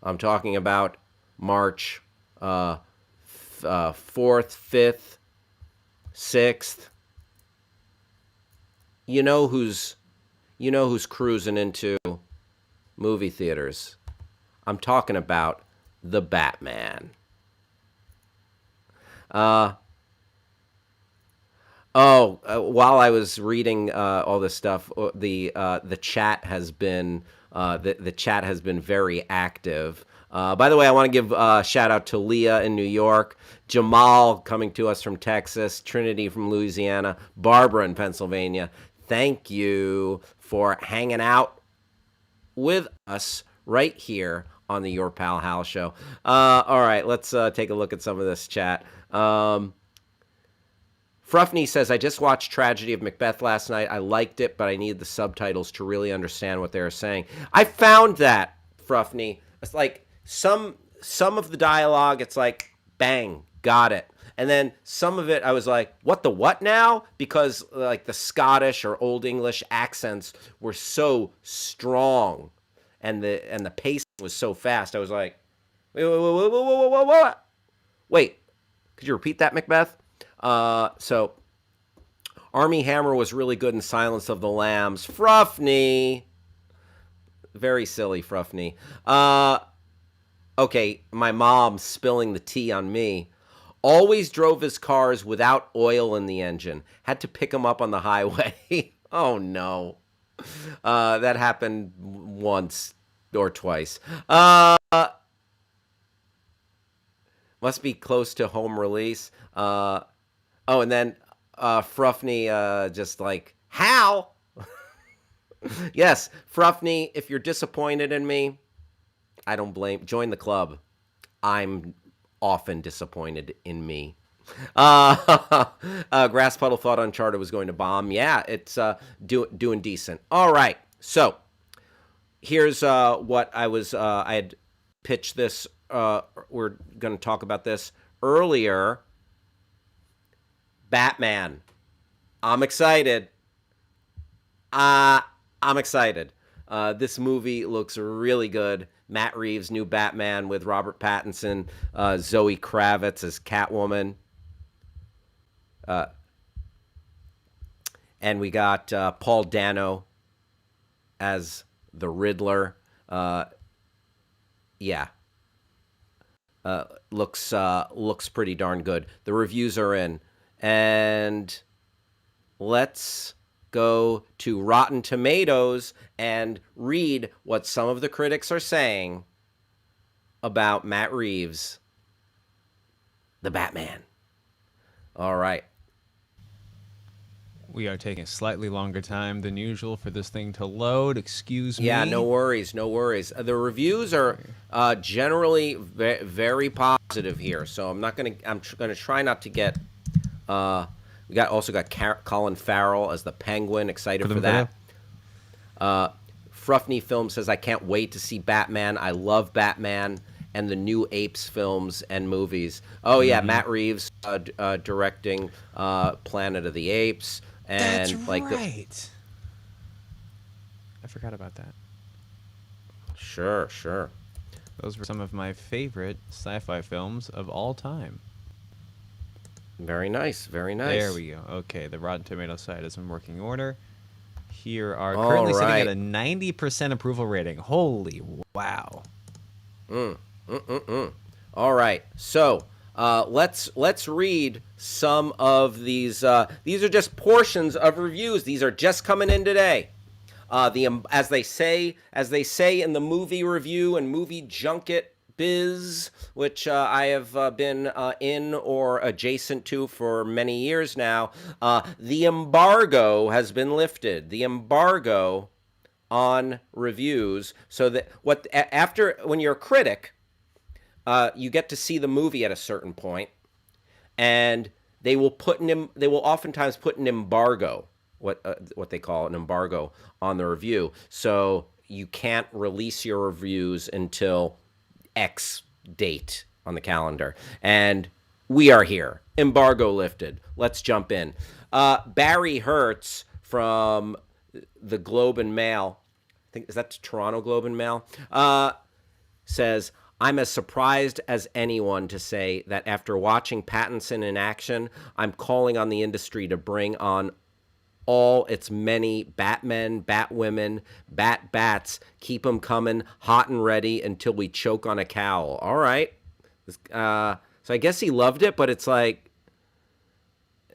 I'm talking about March 4th, 5th, 6th. You know who's cruising into movie theaters. I'm talking about the Batman. While I was reading all this stuff, the chat has been the chat has been very active. By the way, I want to give a shout out to Leah in New York, Jamal coming to us from Texas, Trinity from Louisiana, Barbara in Pennsylvania. Thank you for hanging out with us right here on the Your Pal Hal Show. All right, let's take a look at some of this chat. Fruffney says, I just watched Tragedy of Macbeth last night. I liked it, but I needed the subtitles to really understand what they were saying. I found that, Fruffney. It's like some of the dialogue, it's like, bang, got it. And then some of it, I was like, what the what now? Because like the Scottish or Old English accents were so strong, and the pace was so fast. I was like, wait, could you repeat that, Macbeth? So Army Hammer was really good in Silence of the Lambs. Fruffney. Very silly, Fruffney. Okay, my mom spilling the tea on me. Always drove his cars without oil in the engine. Had to pick him up on the highway. Oh, no. That happened once or twice. Must be close to home release. And then Fruffney just like, Hal? Yes, Fruffney, if you're disappointed in me, I don't blame. Join the club. I'm often disappointed in me. Grass Puddle thought Uncharted was going to bomb. Yeah, it's doing decent. All right, so here's what I had pitched this. We're going to talk about this earlier. Batman. I'm excited. I'm excited. This movie looks really good. Matt Reeves' new Batman with Robert Pattinson, Zoe Kravitz as Catwoman. And we got Paul Dano as the Riddler. Yeah. Looks pretty darn good. The reviews are in. And let's go to Rotten Tomatoes and read what some of the critics are saying about Matt Reeves, the Batman. All right. We are taking a slightly longer time than usual for this thing to load. Excuse me. Yeah, no worries, no worries. The reviews are generally very positive here, so I'm gonna try not to get. We also got Colin Farrell as the Penguin. Excited for that. Fruffney Film says, I can't wait to see Batman. I love Batman and the new Apes films and movies. Oh yeah, Matt Reeves directing Planet of the Apes. And that's right. I forgot about that. Sure. Those were some of my favorite sci-fi films of all time. Very nice. There we go. Okay, the Rotten Tomatoes site is in working order. Here are currently sitting at a 90% approval rating. Holy wow. All right. So let's read some of these. These are just portions of reviews. These are just coming in today. As they say in the movie review and movie junket biz, which I have been in or adjacent to for many years now, the embargo has been lifted. The embargo on reviews, so that when you're a critic, you get to see the movie at a certain point, and they will oftentimes put an embargo, what they call an embargo, on the review, so you can't release your reviews until X date on the calendar. And we are here. Embargo lifted. Let's jump in. Barry Hertz from the Globe and Mail, I think, is that Toronto Globe and Mail, says, I'm as surprised as anyone to say that after watching Pattinson in action, I'm calling on the industry to bring on all its many Batmen, Batwomen, Bats. Keep them coming, hot and ready until we choke on a cowl. All right. So I guess he loved it, but it's like,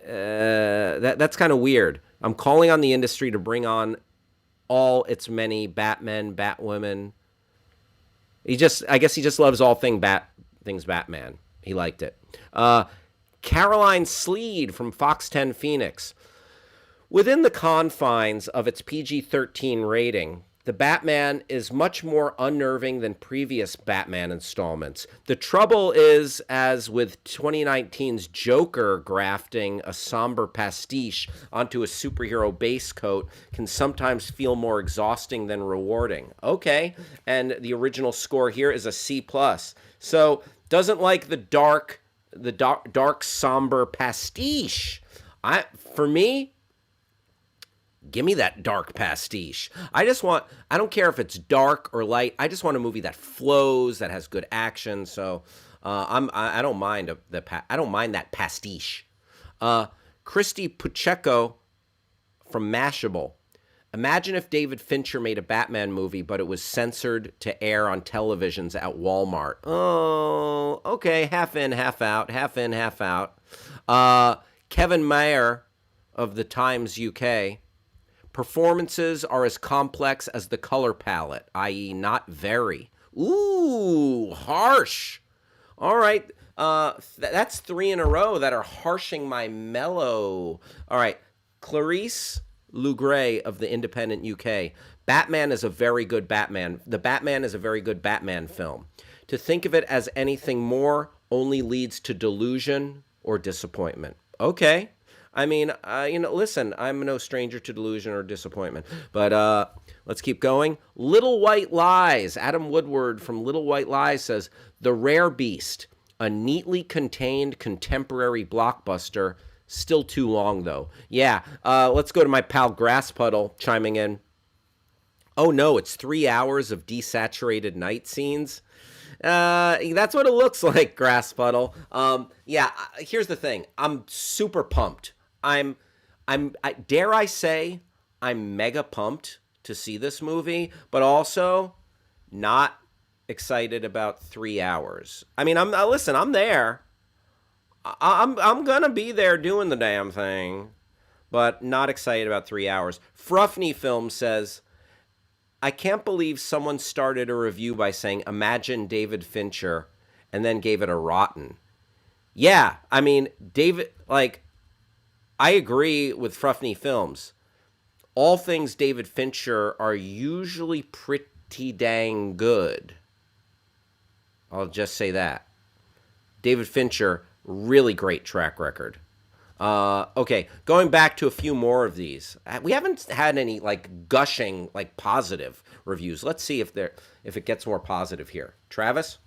that's kind of weird. I'm calling on the industry to bring on all its many Batmen, Batwomen. I guess he just loves all things Batman. He liked it. Caroline Sleed from Fox 10 Phoenix. Within the confines of its PG-13 rating, the Batman is much more unnerving than previous Batman installments. The trouble is, as with 2019's Joker grafting a somber pastiche onto a superhero base coat, can sometimes feel more exhausting than rewarding. Okay, and the original score here is a C+. So, doesn't like the dark somber pastiche. For me, give me that dark pastiche. I don't care if it's dark or light. I just want a movie that flows, that has good action. So I don't mind that pastiche. Christy Pacheco from Mashable. Imagine if David Fincher made a Batman movie, but it was censored to air on televisions at Walmart. Oh, okay. Half in, half out. Half in, half out. Kevin Mayer of The Times UK. Performances are as complex as the color palette, i.e. not very. Ooh, harsh. All right. That's 3 in a row that are harshing my mellow. All right. Clarice Lugray of The Independent UK. Batman is a very good Batman. The Batman is a very good Batman film. To think of it as anything more only leads to delusion or disappointment. Okay. I mean, listen, I'm no stranger to delusion or disappointment. But let's keep going. Little White Lies. Adam Woodward from Little White Lies says, The Rare Beast, a neatly contained contemporary blockbuster. Still too long, though. Yeah, let's go to my pal Grasspuddle chiming in. Oh, no, it's 3 hours of desaturated night scenes. That's what it looks like, Grasspuddle. Here's the thing. I'm super pumped. Dare I say, I'm mega pumped to see this movie, but also not excited about 3 hours. I mean, I'm there. I'm gonna be there doing the damn thing, but not excited about 3 hours. Fruffney Film says, I can't believe someone started a review by saying, imagine David Fincher, and then gave it a rotten. Yeah, I mean, I agree with Fruffney Films. All things David Fincher are usually pretty dang good. I'll just say that. David Fincher, really great track record. Okay, going back to a few more of these. We haven't had any gushing positive reviews. Let's see if it gets more positive here. Travis?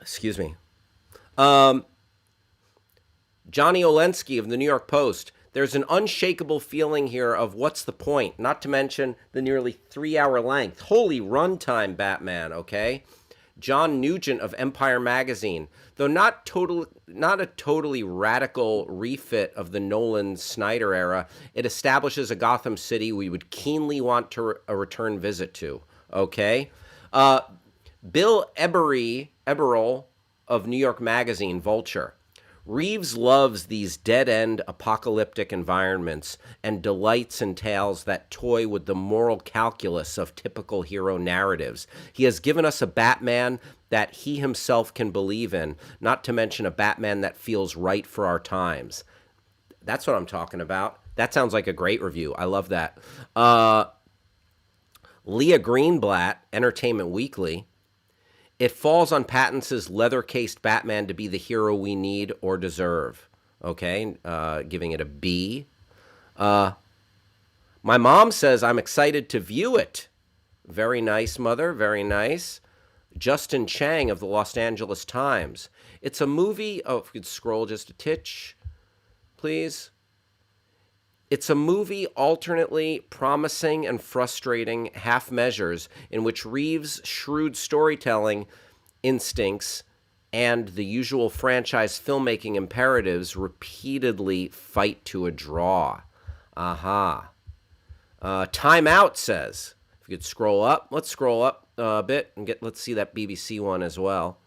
Excuse me. Johnny Olensky of the New York Post. There's an unshakable feeling here of what's the point, not to mention the nearly 3-hour length. Holy runtime, Batman, okay? John Nugent of Empire Magazine. Though not a totally radical refit of the Nolan-Snyder era, it establishes a Gotham City we would keenly want to a return visit to, okay? Bill Eberle of New York Magazine, Vulture. Reeves loves these dead-end apocalyptic environments and delights in tales that toy with the moral calculus of typical hero narratives. He has given us a Batman that he himself can believe in, not to mention a Batman that feels right for our times. That's what I'm talking about. That sounds like a great review. I love that. Leah Greenblatt, Entertainment Weekly. It falls on Pattinson's leather-cased Batman to be the hero we need or deserve. Okay, giving it a B. My mom says I'm excited to view it. Very nice, Mother, very nice. Justin Chang of the Los Angeles Times. It's a movie... Oh, if we could scroll just a titch, please. It's a movie alternately promising and frustrating half measures in which Reeves' shrewd storytelling instincts and the usual franchise filmmaking imperatives repeatedly fight to a draw. Aha. Time Out says, if you could scroll up, let's scroll up a bit and let's see that BBC one as well.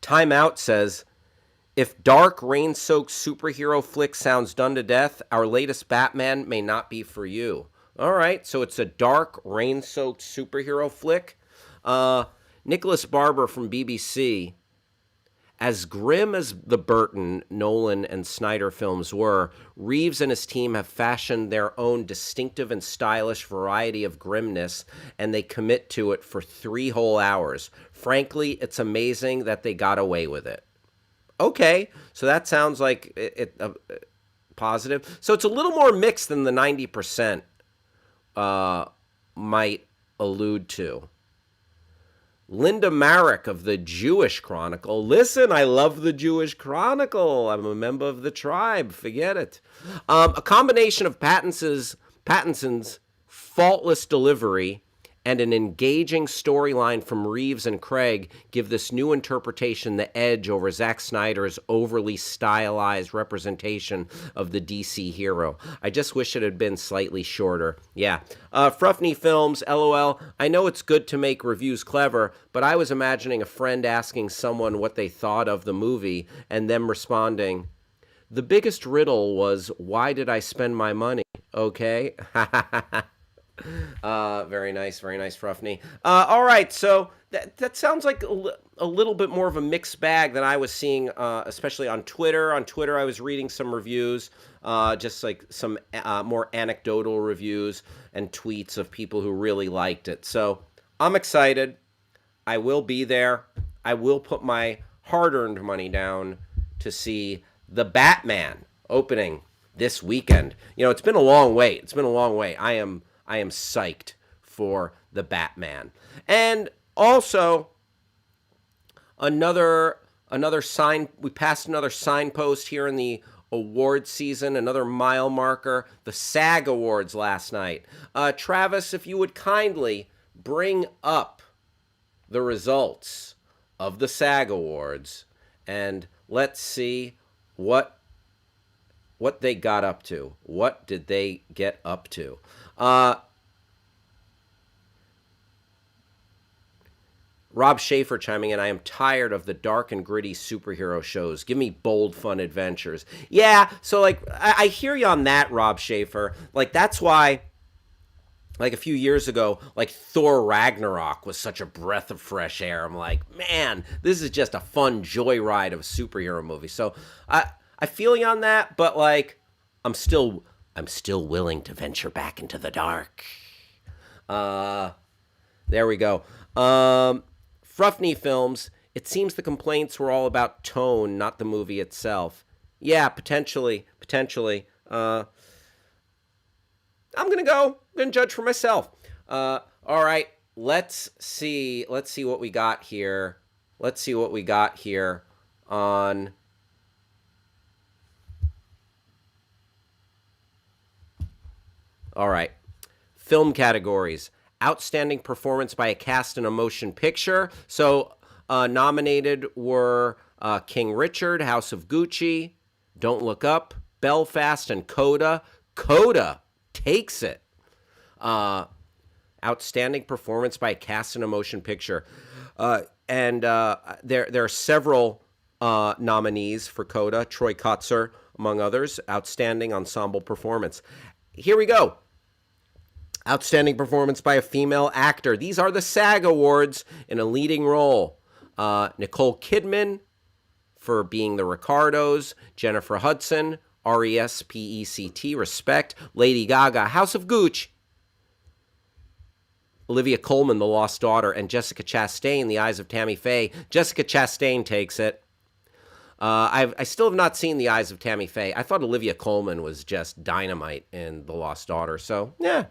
Time Out says, if dark, rain-soaked superhero flick sounds done to death, our latest Batman may not be for you. All right, so it's a dark, rain-soaked superhero flick. Nicholas Barber from BBC. As grim as the Burton, Nolan, and Snyder films were, Reeves and his team have fashioned their own distinctive and stylish variety of grimness, and they commit to it for 3 whole hours. Frankly, it's amazing that they got away with it. Okay, so that sounds like it positive. So it's a little more mixed than the 90% might allude to. Linda Marek of the Jewish Chronicle. Listen, I love the Jewish Chronicle. I'm a member of the tribe. Forget it. A combination of Pattinson's faultless delivery and an engaging storyline from Reeves and Craig give this new interpretation the edge over Zack Snyder's overly stylized representation of the DC hero. I just wish it had been slightly shorter. Yeah. Fruffney Films, LOL. I know it's good to make reviews clever, but I was imagining a friend asking someone what they thought of the movie and them responding, the biggest riddle was, why did I spend my money? Okay. Very nice, Fruffney. All right, so that sounds like a little bit more of a mixed bag than I was seeing, especially on Twitter. On Twitter, I was reading some reviews, just like some more anecdotal reviews and tweets of people who really liked it. So I'm excited. I will be there. I will put my hard-earned money down to see The Batman opening this weekend. You know, it's been a long wait. It's been a long wait. I am psyched for The Batman. And also another sign, we passed another signpost here in the award season, another mile marker, the SAG Awards last night. Travis, if you would kindly bring up the results of the SAG Awards and let's see what they got up to. What did they get up to? Rob Schaefer chiming in, I am tired of the dark and gritty superhero shows. Give me bold, fun adventures. Yeah, so like I hear you on that, Rob Schaefer. Like that's why like a few years ago, like Thor Ragnarok was such a breath of fresh air. I'm like, man, this is just a fun joyride of a superhero movie. So I feel you on that, but like I'm still willing to venture back into the dark. There we go. Fruffney Films, it seems the complaints were all about tone, not the movie itself. Yeah, potentially. I'm gonna judge for myself. All right, let's see what we got here. On. All right, film categories. Outstanding performance by a cast in a motion picture. So nominated were King Richard, House of Gucci, Don't Look Up, Belfast, and Coda. Coda takes it. Outstanding performance by a cast in a motion picture. And there are several nominees for Coda. Troy Kotsur, among others. Outstanding ensemble performance. Here we go. Outstanding performance by a female actor. These are the SAG Awards in a leading role. Nicole Kidman for being the Ricardos. Jennifer Hudson, RESPECT, Respect. Lady Gaga, House of Gucci. Olivia Colman, The Lost Daughter. And Jessica Chastain, The Eyes of Tammy Faye. Jessica Chastain takes it. I still have not seen The Eyes of Tammy Faye. I thought Olivia Colman was just dynamite in The Lost Daughter. So, yeah.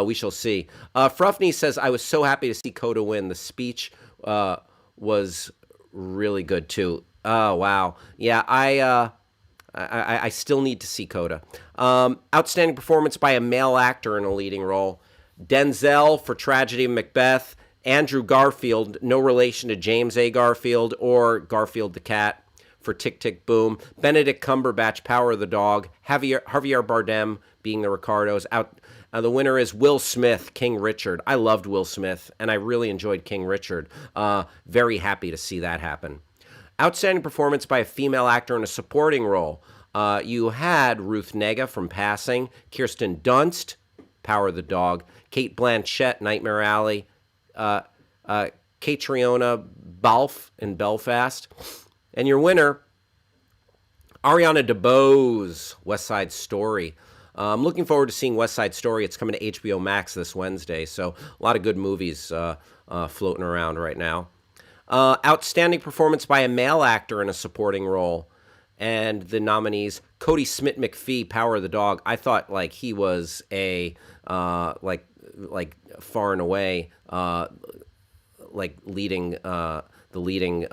We shall see. Fruffney says, I was so happy to see Coda win. The speech was really good, too. Oh, wow. Yeah, I still need to see Coda. Outstanding performance by a male actor in a leading role. Denzel for Tragedy of Macbeth. Andrew Garfield, no relation to James A. Garfield or Garfield the Cat, for Tick, Tick, Boom. Benedict Cumberbatch, Power of the Dog. Javier Bardem being the Ricardos. The winner is Will Smith, King Richard. I loved Will Smith, and I really enjoyed King Richard. Very happy to see that happen. Outstanding performance by a female actor in a supporting role. You had Ruth Negga from Passing, Kirsten Dunst, Power of the Dog, Kate Blanchett, Nightmare Alley, Catriona Balfe in Belfast. And your winner, Ariana DeBose, West Side Story. I'm looking forward to seeing West Side Story. It's coming to HBO Max this Wednesday, so a lot of good movies floating around right now. Outstanding performance by a male actor in a supporting role. And the nominees, Cody Smith McPhee, Power of the Dog. I thought like he was a like far and away like leading the leading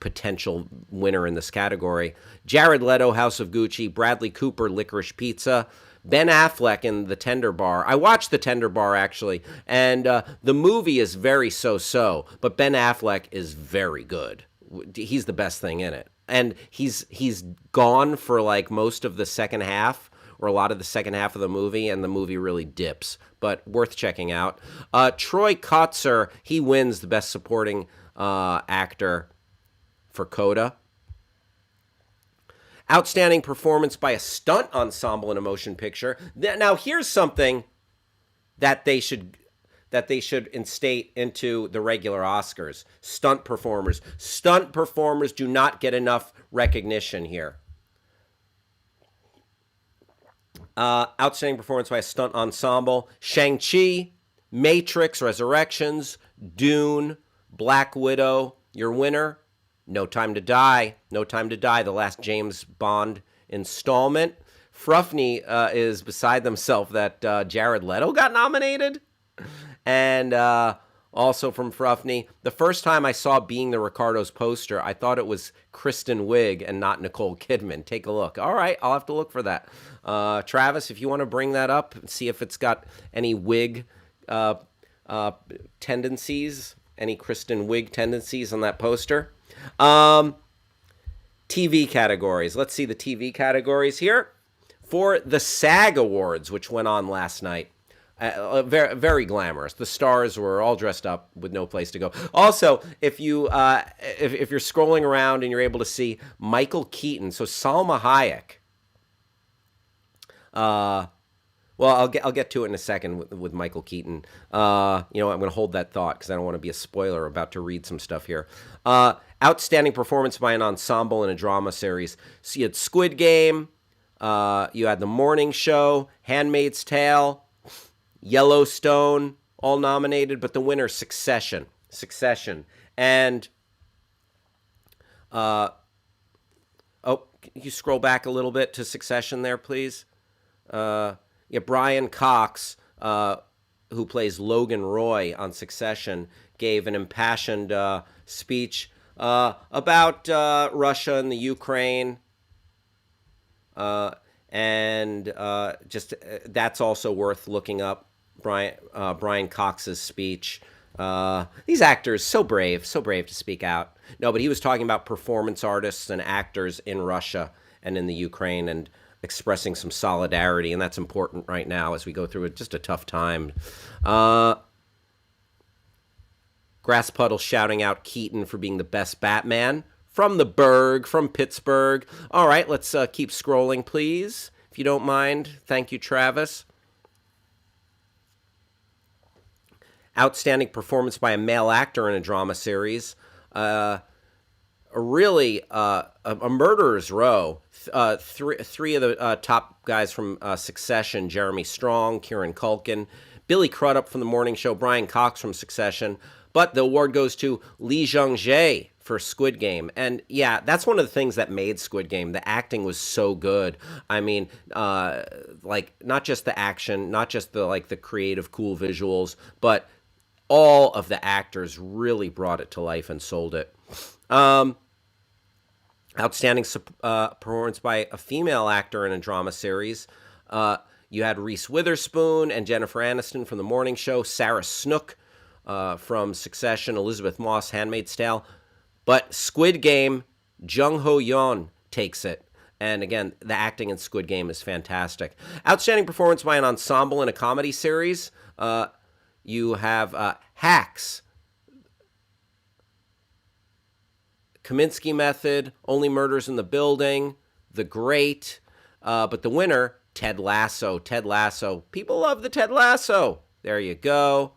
potential winner in this category. Jared Leto, House of Gucci. Bradley Cooper, Licorice Pizza. Ben Affleck in The Tender Bar. I watched The Tender Bar, actually, and the movie is very so-so, but Ben Affleck is very good. He's the best thing in it. And he's gone for, like, most of the second half, or a lot of the second half of the movie, and the movie really dips, but worth checking out. Troy Kotsur, he wins the Best Supporting Actor for Coda. Outstanding performance by a stunt ensemble in a motion picture. Now, here's something that they should instate into the regular Oscars. Stunt performers. Stunt performers do not get enough recognition here. Outstanding performance by a stunt ensemble. Shang-Chi, Matrix Resurrections, Dune, Black Widow. Your winner, No Time to Die. No Time to Die, the last James Bond installment. Fruffney is beside themselves that Jared Leto got nominated. And also from Fruffney, the first time I saw Being the Ricardos poster, I thought it was Kristen Wiig and not Nicole Kidman. Take a look. All right, I'll have to look for that. Travis, if you want to bring that up and see if it's got any Wiig tendencies, any Kristen Wiig tendencies on that poster. TV categories. Let's see the TV categories here. For the SAG Awards, which went on last night. Very, very glamorous. The stars were all dressed up with no place to go. Also, if you're scrolling around and you're able to see Michael Keaton, so Salma Hayek. Well, I'll get to it in a second with Michael Keaton. I'm going to hold that thought because I don't want to be a spoiler. About to read some stuff here. Outstanding performance by an ensemble in a drama series. So you had Squid Game. You had The Morning Show, Handmaid's Tale, Yellowstone, all nominated, but the winner, Succession. And, can you scroll back a little bit to Succession there, please? Brian Cox, who plays Logan Roy on Succession, gave an impassioned speech about Russia and the Ukraine. That's also worth looking up. Brian Cox's speech. These actors, so brave to speak out. No, but he was talking about performance artists and actors in Russia and in the Ukraine and expressing some solidarity, and that's important right now as we go through just a tough time. Grass Puddle shouting out Keaton for being the best Batman. From the Berg, from Pittsburgh. All right, let's keep scrolling, please, if you don't mind. Thank you, Travis. Outstanding performance by a male actor in a drama series. A murderer's row. Three of the top guys from Succession: Jeremy Strong, Kieran Culkin, Billy Crudup from The Morning Show, Brian Cox from Succession. But the award goes to Lee Jung-jae for Squid Game. And yeah, that's one of the things that made Squid Game. The acting was so good. I mean, not just the action, not just the creative, cool visuals, but all of the actors really brought it to life and sold it. Outstanding performance by a female actor in a drama series. You had Reese Witherspoon and Jennifer Aniston from The Morning Show, Sarah Snook from Succession, Elizabeth Moss, Handmaid's Tale. But Squid Game, Jung Ho-yeon takes it. And again, the acting in Squid Game is fantastic. Outstanding performance by an ensemble in a comedy series. You have Hacks, Kaminsky Method, Only Murders in the Building, The Great, but the winner, Ted Lasso. Ted Lasso. People love the Ted Lasso. There you go.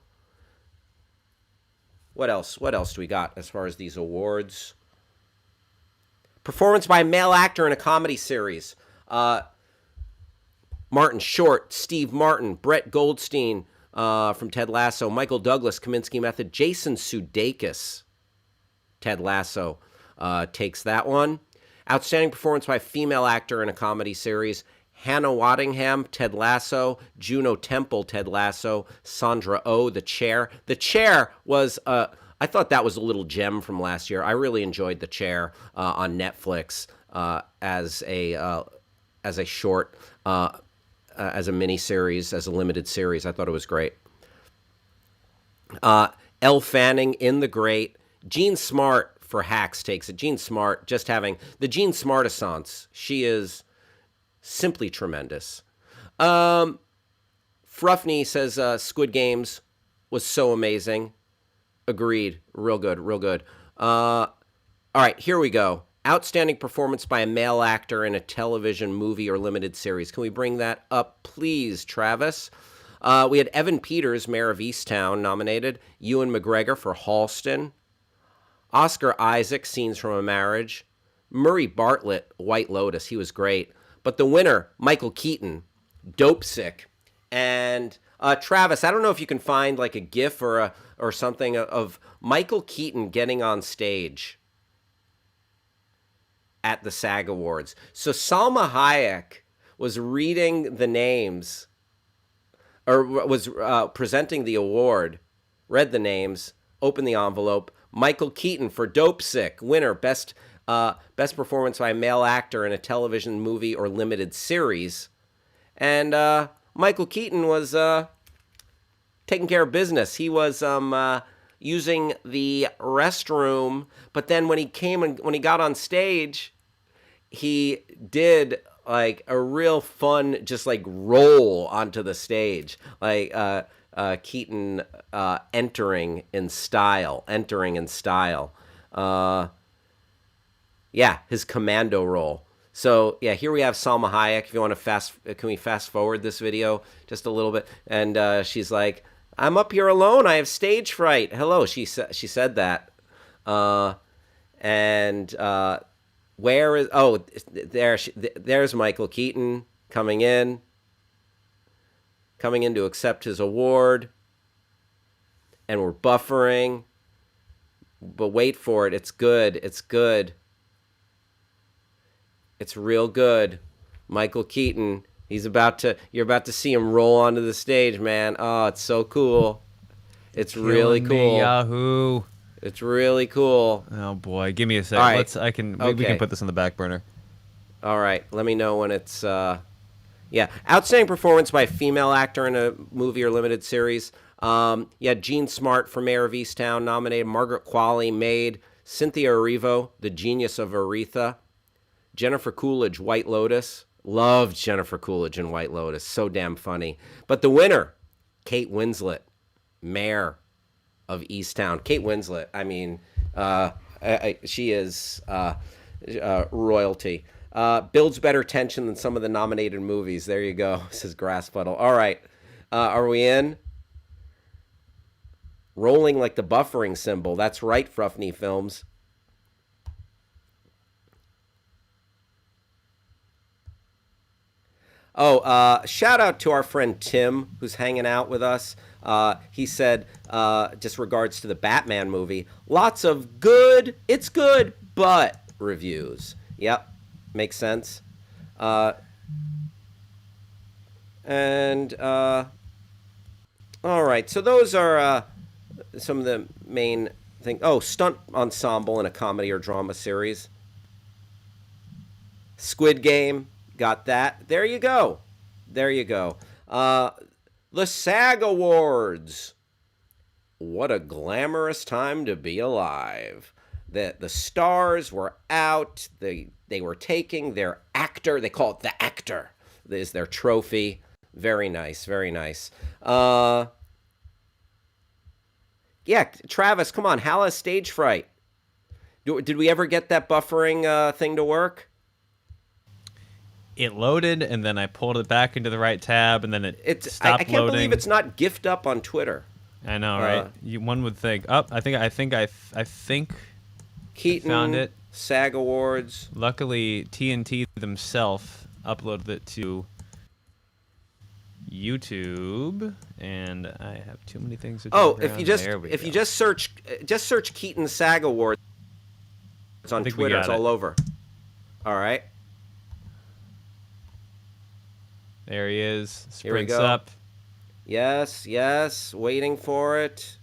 What else? What else do we got as far as these awards? Performance by a male actor in a comedy series. Martin Short, Steve Martin, Brett Goldstein from Ted Lasso, Michael Douglas, Kaminsky Method, Jason Sudeikis, Ted Lasso takes that one. Outstanding performance by a female actor in a comedy series. Hannah Waddingham, Ted Lasso, Juno Temple, Ted Lasso, Sandra Oh, The Chair. The Chair was, I thought that was a little gem from last year. I really enjoyed The Chair on Netflix as a short, as a mini series, as a limited series. I thought it was great. Elle Fanning in The Great. Jean Smart for Hacks takes it. Jean Smart, just having the Jean Smartaissance. She is simply tremendous. Fruffney says Squid Games was so amazing. Agreed. Real good, real good. All right, here we go. Outstanding performance by a male actor in a television, movie, or limited series. Can we bring that up, please, Travis? We had Evan Peters, Mayor of Easttown, nominated. Ewan McGregor for Halston. Oscar Isaac, Scenes from a Marriage. Murray Bartlett, White Lotus. He was great. But the winner, Michael Keaton, Dope Sick. And Travis, I don't know if you can find like a GIF or something of Michael Keaton getting on stage at the SAG Awards. So Salma Hayek was reading the names, or was presenting the award, read the names, opened the envelope. Michael Keaton for Dope Sick, winner, best performance by a male actor in a television, movie, or limited series. And Michael Keaton was taking care of business. He was using the restroom, but then when he got on stage, he did like a real fun, just like roll onto the stage, like Keaton entering in style. Yeah, his commando roll. So yeah, here we have Salma Hayek. If you want to can we fast forward this video just a little bit? And she's like, "I'm up here alone. I have stage fright." Hello, she said that. Where is? Oh, there's Michael Keaton coming in to accept his award, and we're buffering. But wait for it. It's good. It's real good. Michael Keaton. You're about to see him roll onto the stage, man. Oh, it's so cool. It's really cool. Yahoo. It's really cool. Oh boy, give me a sec. Right. We can put this on the back burner. All right, let me know when it's outstanding performance by a female actor in a movie or limited series. Jean Smart for Mayor of Easttown nominated. Margaret Qualley, Maid. Cynthia Erivo, The Genius of Aretha. Jennifer Coolidge, White Lotus. Loved Jennifer Coolidge in White Lotus. So damn funny. But the winner, Kate Winslet, Mayor of Easttown. Kate Winslet, I mean, she is royalty. Builds better tension than some of the nominated movies. There you go, says Grass Puddle. All right, are we in? Rolling like the buffering symbol. That's right, Fruffney Films. Oh, shout out to our friend Tim, who's hanging out with us. He said, just regards to the Batman movie, lots of good, it's good, but reviews. Yep, makes sense. All right, so those are some of the main things. Oh, stunt ensemble in a comedy or drama series. Squid Game. Got that. There you go. The SAG Awards. What a glamorous time to be alive. The stars were out. They were taking their actor. They call it the actor. This is their trophy. Very nice. Travis, come on. Hal has stage fright. Did we ever get that buffering thing to work? It loaded, and then I pulled it back into the right tab, and then it stopped loading. I can't believe it's not gift up on Twitter. I know, right? One would think. Oh, I think Keaton found it. SAG Awards. Luckily, TNT themselves uploaded it to YouTube, and I have too many things to do. Oh, if you just search Keaton SAG Awards on Twitter, it's all over. All right. There he is. Sprints Here we go. up. Yes. Waiting for it.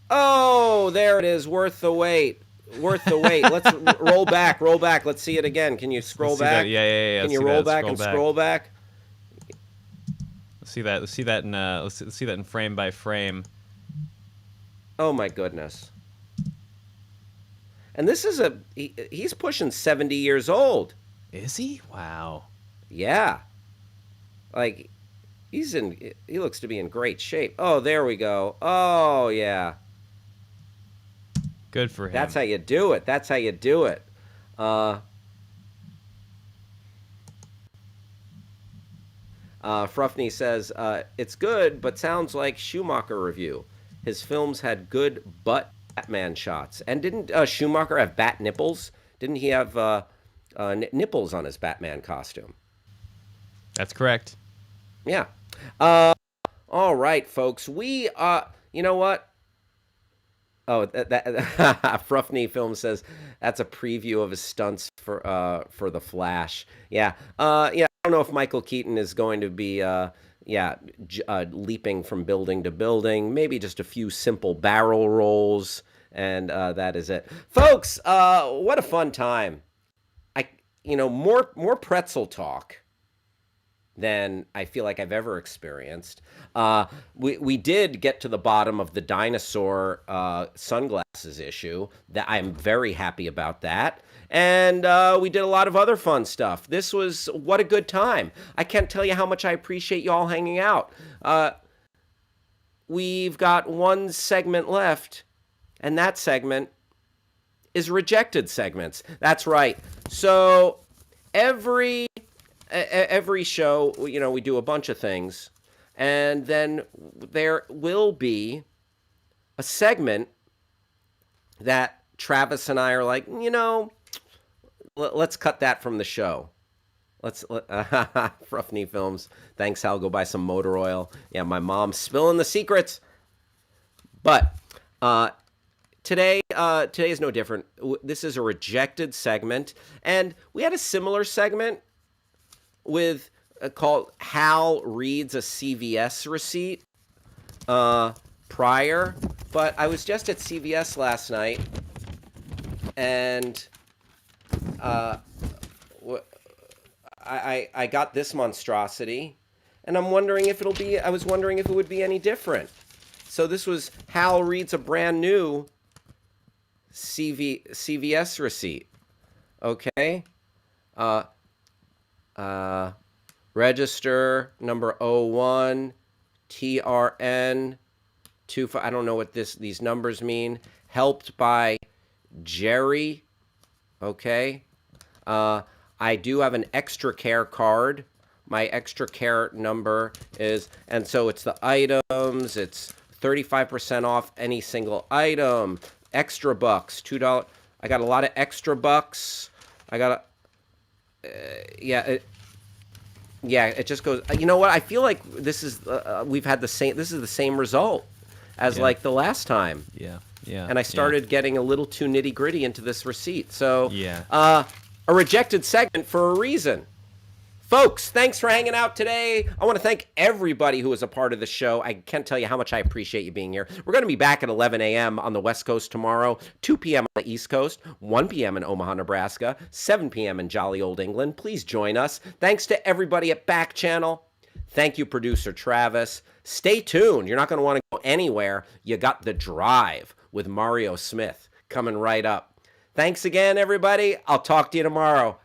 Oh, there it is. Worth the wait. Let's roll back. Let's see it again. Can you scroll back? Yeah. Can you roll back and scroll back? Let's see that. Let's see that in frame by frame. Oh my goodness. And this is he's pushing 70 years old. Is he? Wow. Yeah. Like, he looks to be in great shape. Oh, there we go. Oh, yeah. Good for him. That's how you do it. Fruffney says, it's good, but sounds like Schumacher review. His films had good butt Batman shots. And didn't Schumacher have bat nipples? Didn't he have nipples on his Batman costume? That's correct. Yeah. Uh, all right, folks. You know what? Oh, Fruffney Film says that's a preview of his stunts for the Flash. Yeah. Yeah. I don't know if Michael Keaton is going to be yeah leaping from building to building. Maybe just a few simple barrel rolls, and that is it, folks. What a fun time! I more pretzel talk than I feel like I've ever experienced. We did get to the bottom of the dinosaur sunglasses issue. That I'm very happy about that. And we did a lot of other fun stuff. This was what a good time. I can't tell you how much I appreciate you all hanging out. We've got one segment left, and that segment is rejected segments. That's right. So every show, we do a bunch of things, and then there will be a segment that Travis and I are like, let's cut that from the show. Fruffney Films. Thanks, Hal. Go buy some motor oil. Yeah, my mom's spilling the secrets. But today is no different. This is a rejected segment, and we had a similar segment with called Hal reads a CVS receipt prior, but I was just at CVS last night, and I got this monstrosity, and I was wondering if it would be any different. So this was Hal reads a brand new CVS receipt. Okay. Register number 01 TRN 25. I don't know what these numbers mean. Helped by Jerry. Okay. I do have an extra care card. My extra care number is, and so it's the items. It's 35% off any single item. Extra bucks, $2. I got a lot of extra bucks. I got it just goes. You know what? I feel like this is we've had the same. This is the same result as like the last time. Yeah. And I started getting a little too nitty gritty into this receipt. So yeah. A rejected segment for a reason. Folks, thanks for hanging out today. I want to thank everybody who was a part of the show. I can't tell you how much I appreciate you being here. We're going to be back at 11 a.m. on the West Coast tomorrow, 2 p.m. on the East Coast, 1 p.m. in Omaha, Nebraska, 7 p.m. in jolly old England. Please join us. Thanks to everybody at Backchannel. Thank you, producer Travis. Stay tuned. You're not going to want to go anywhere. You got The Drive with Mario Smith coming right up. Thanks again, everybody. I'll talk to you tomorrow.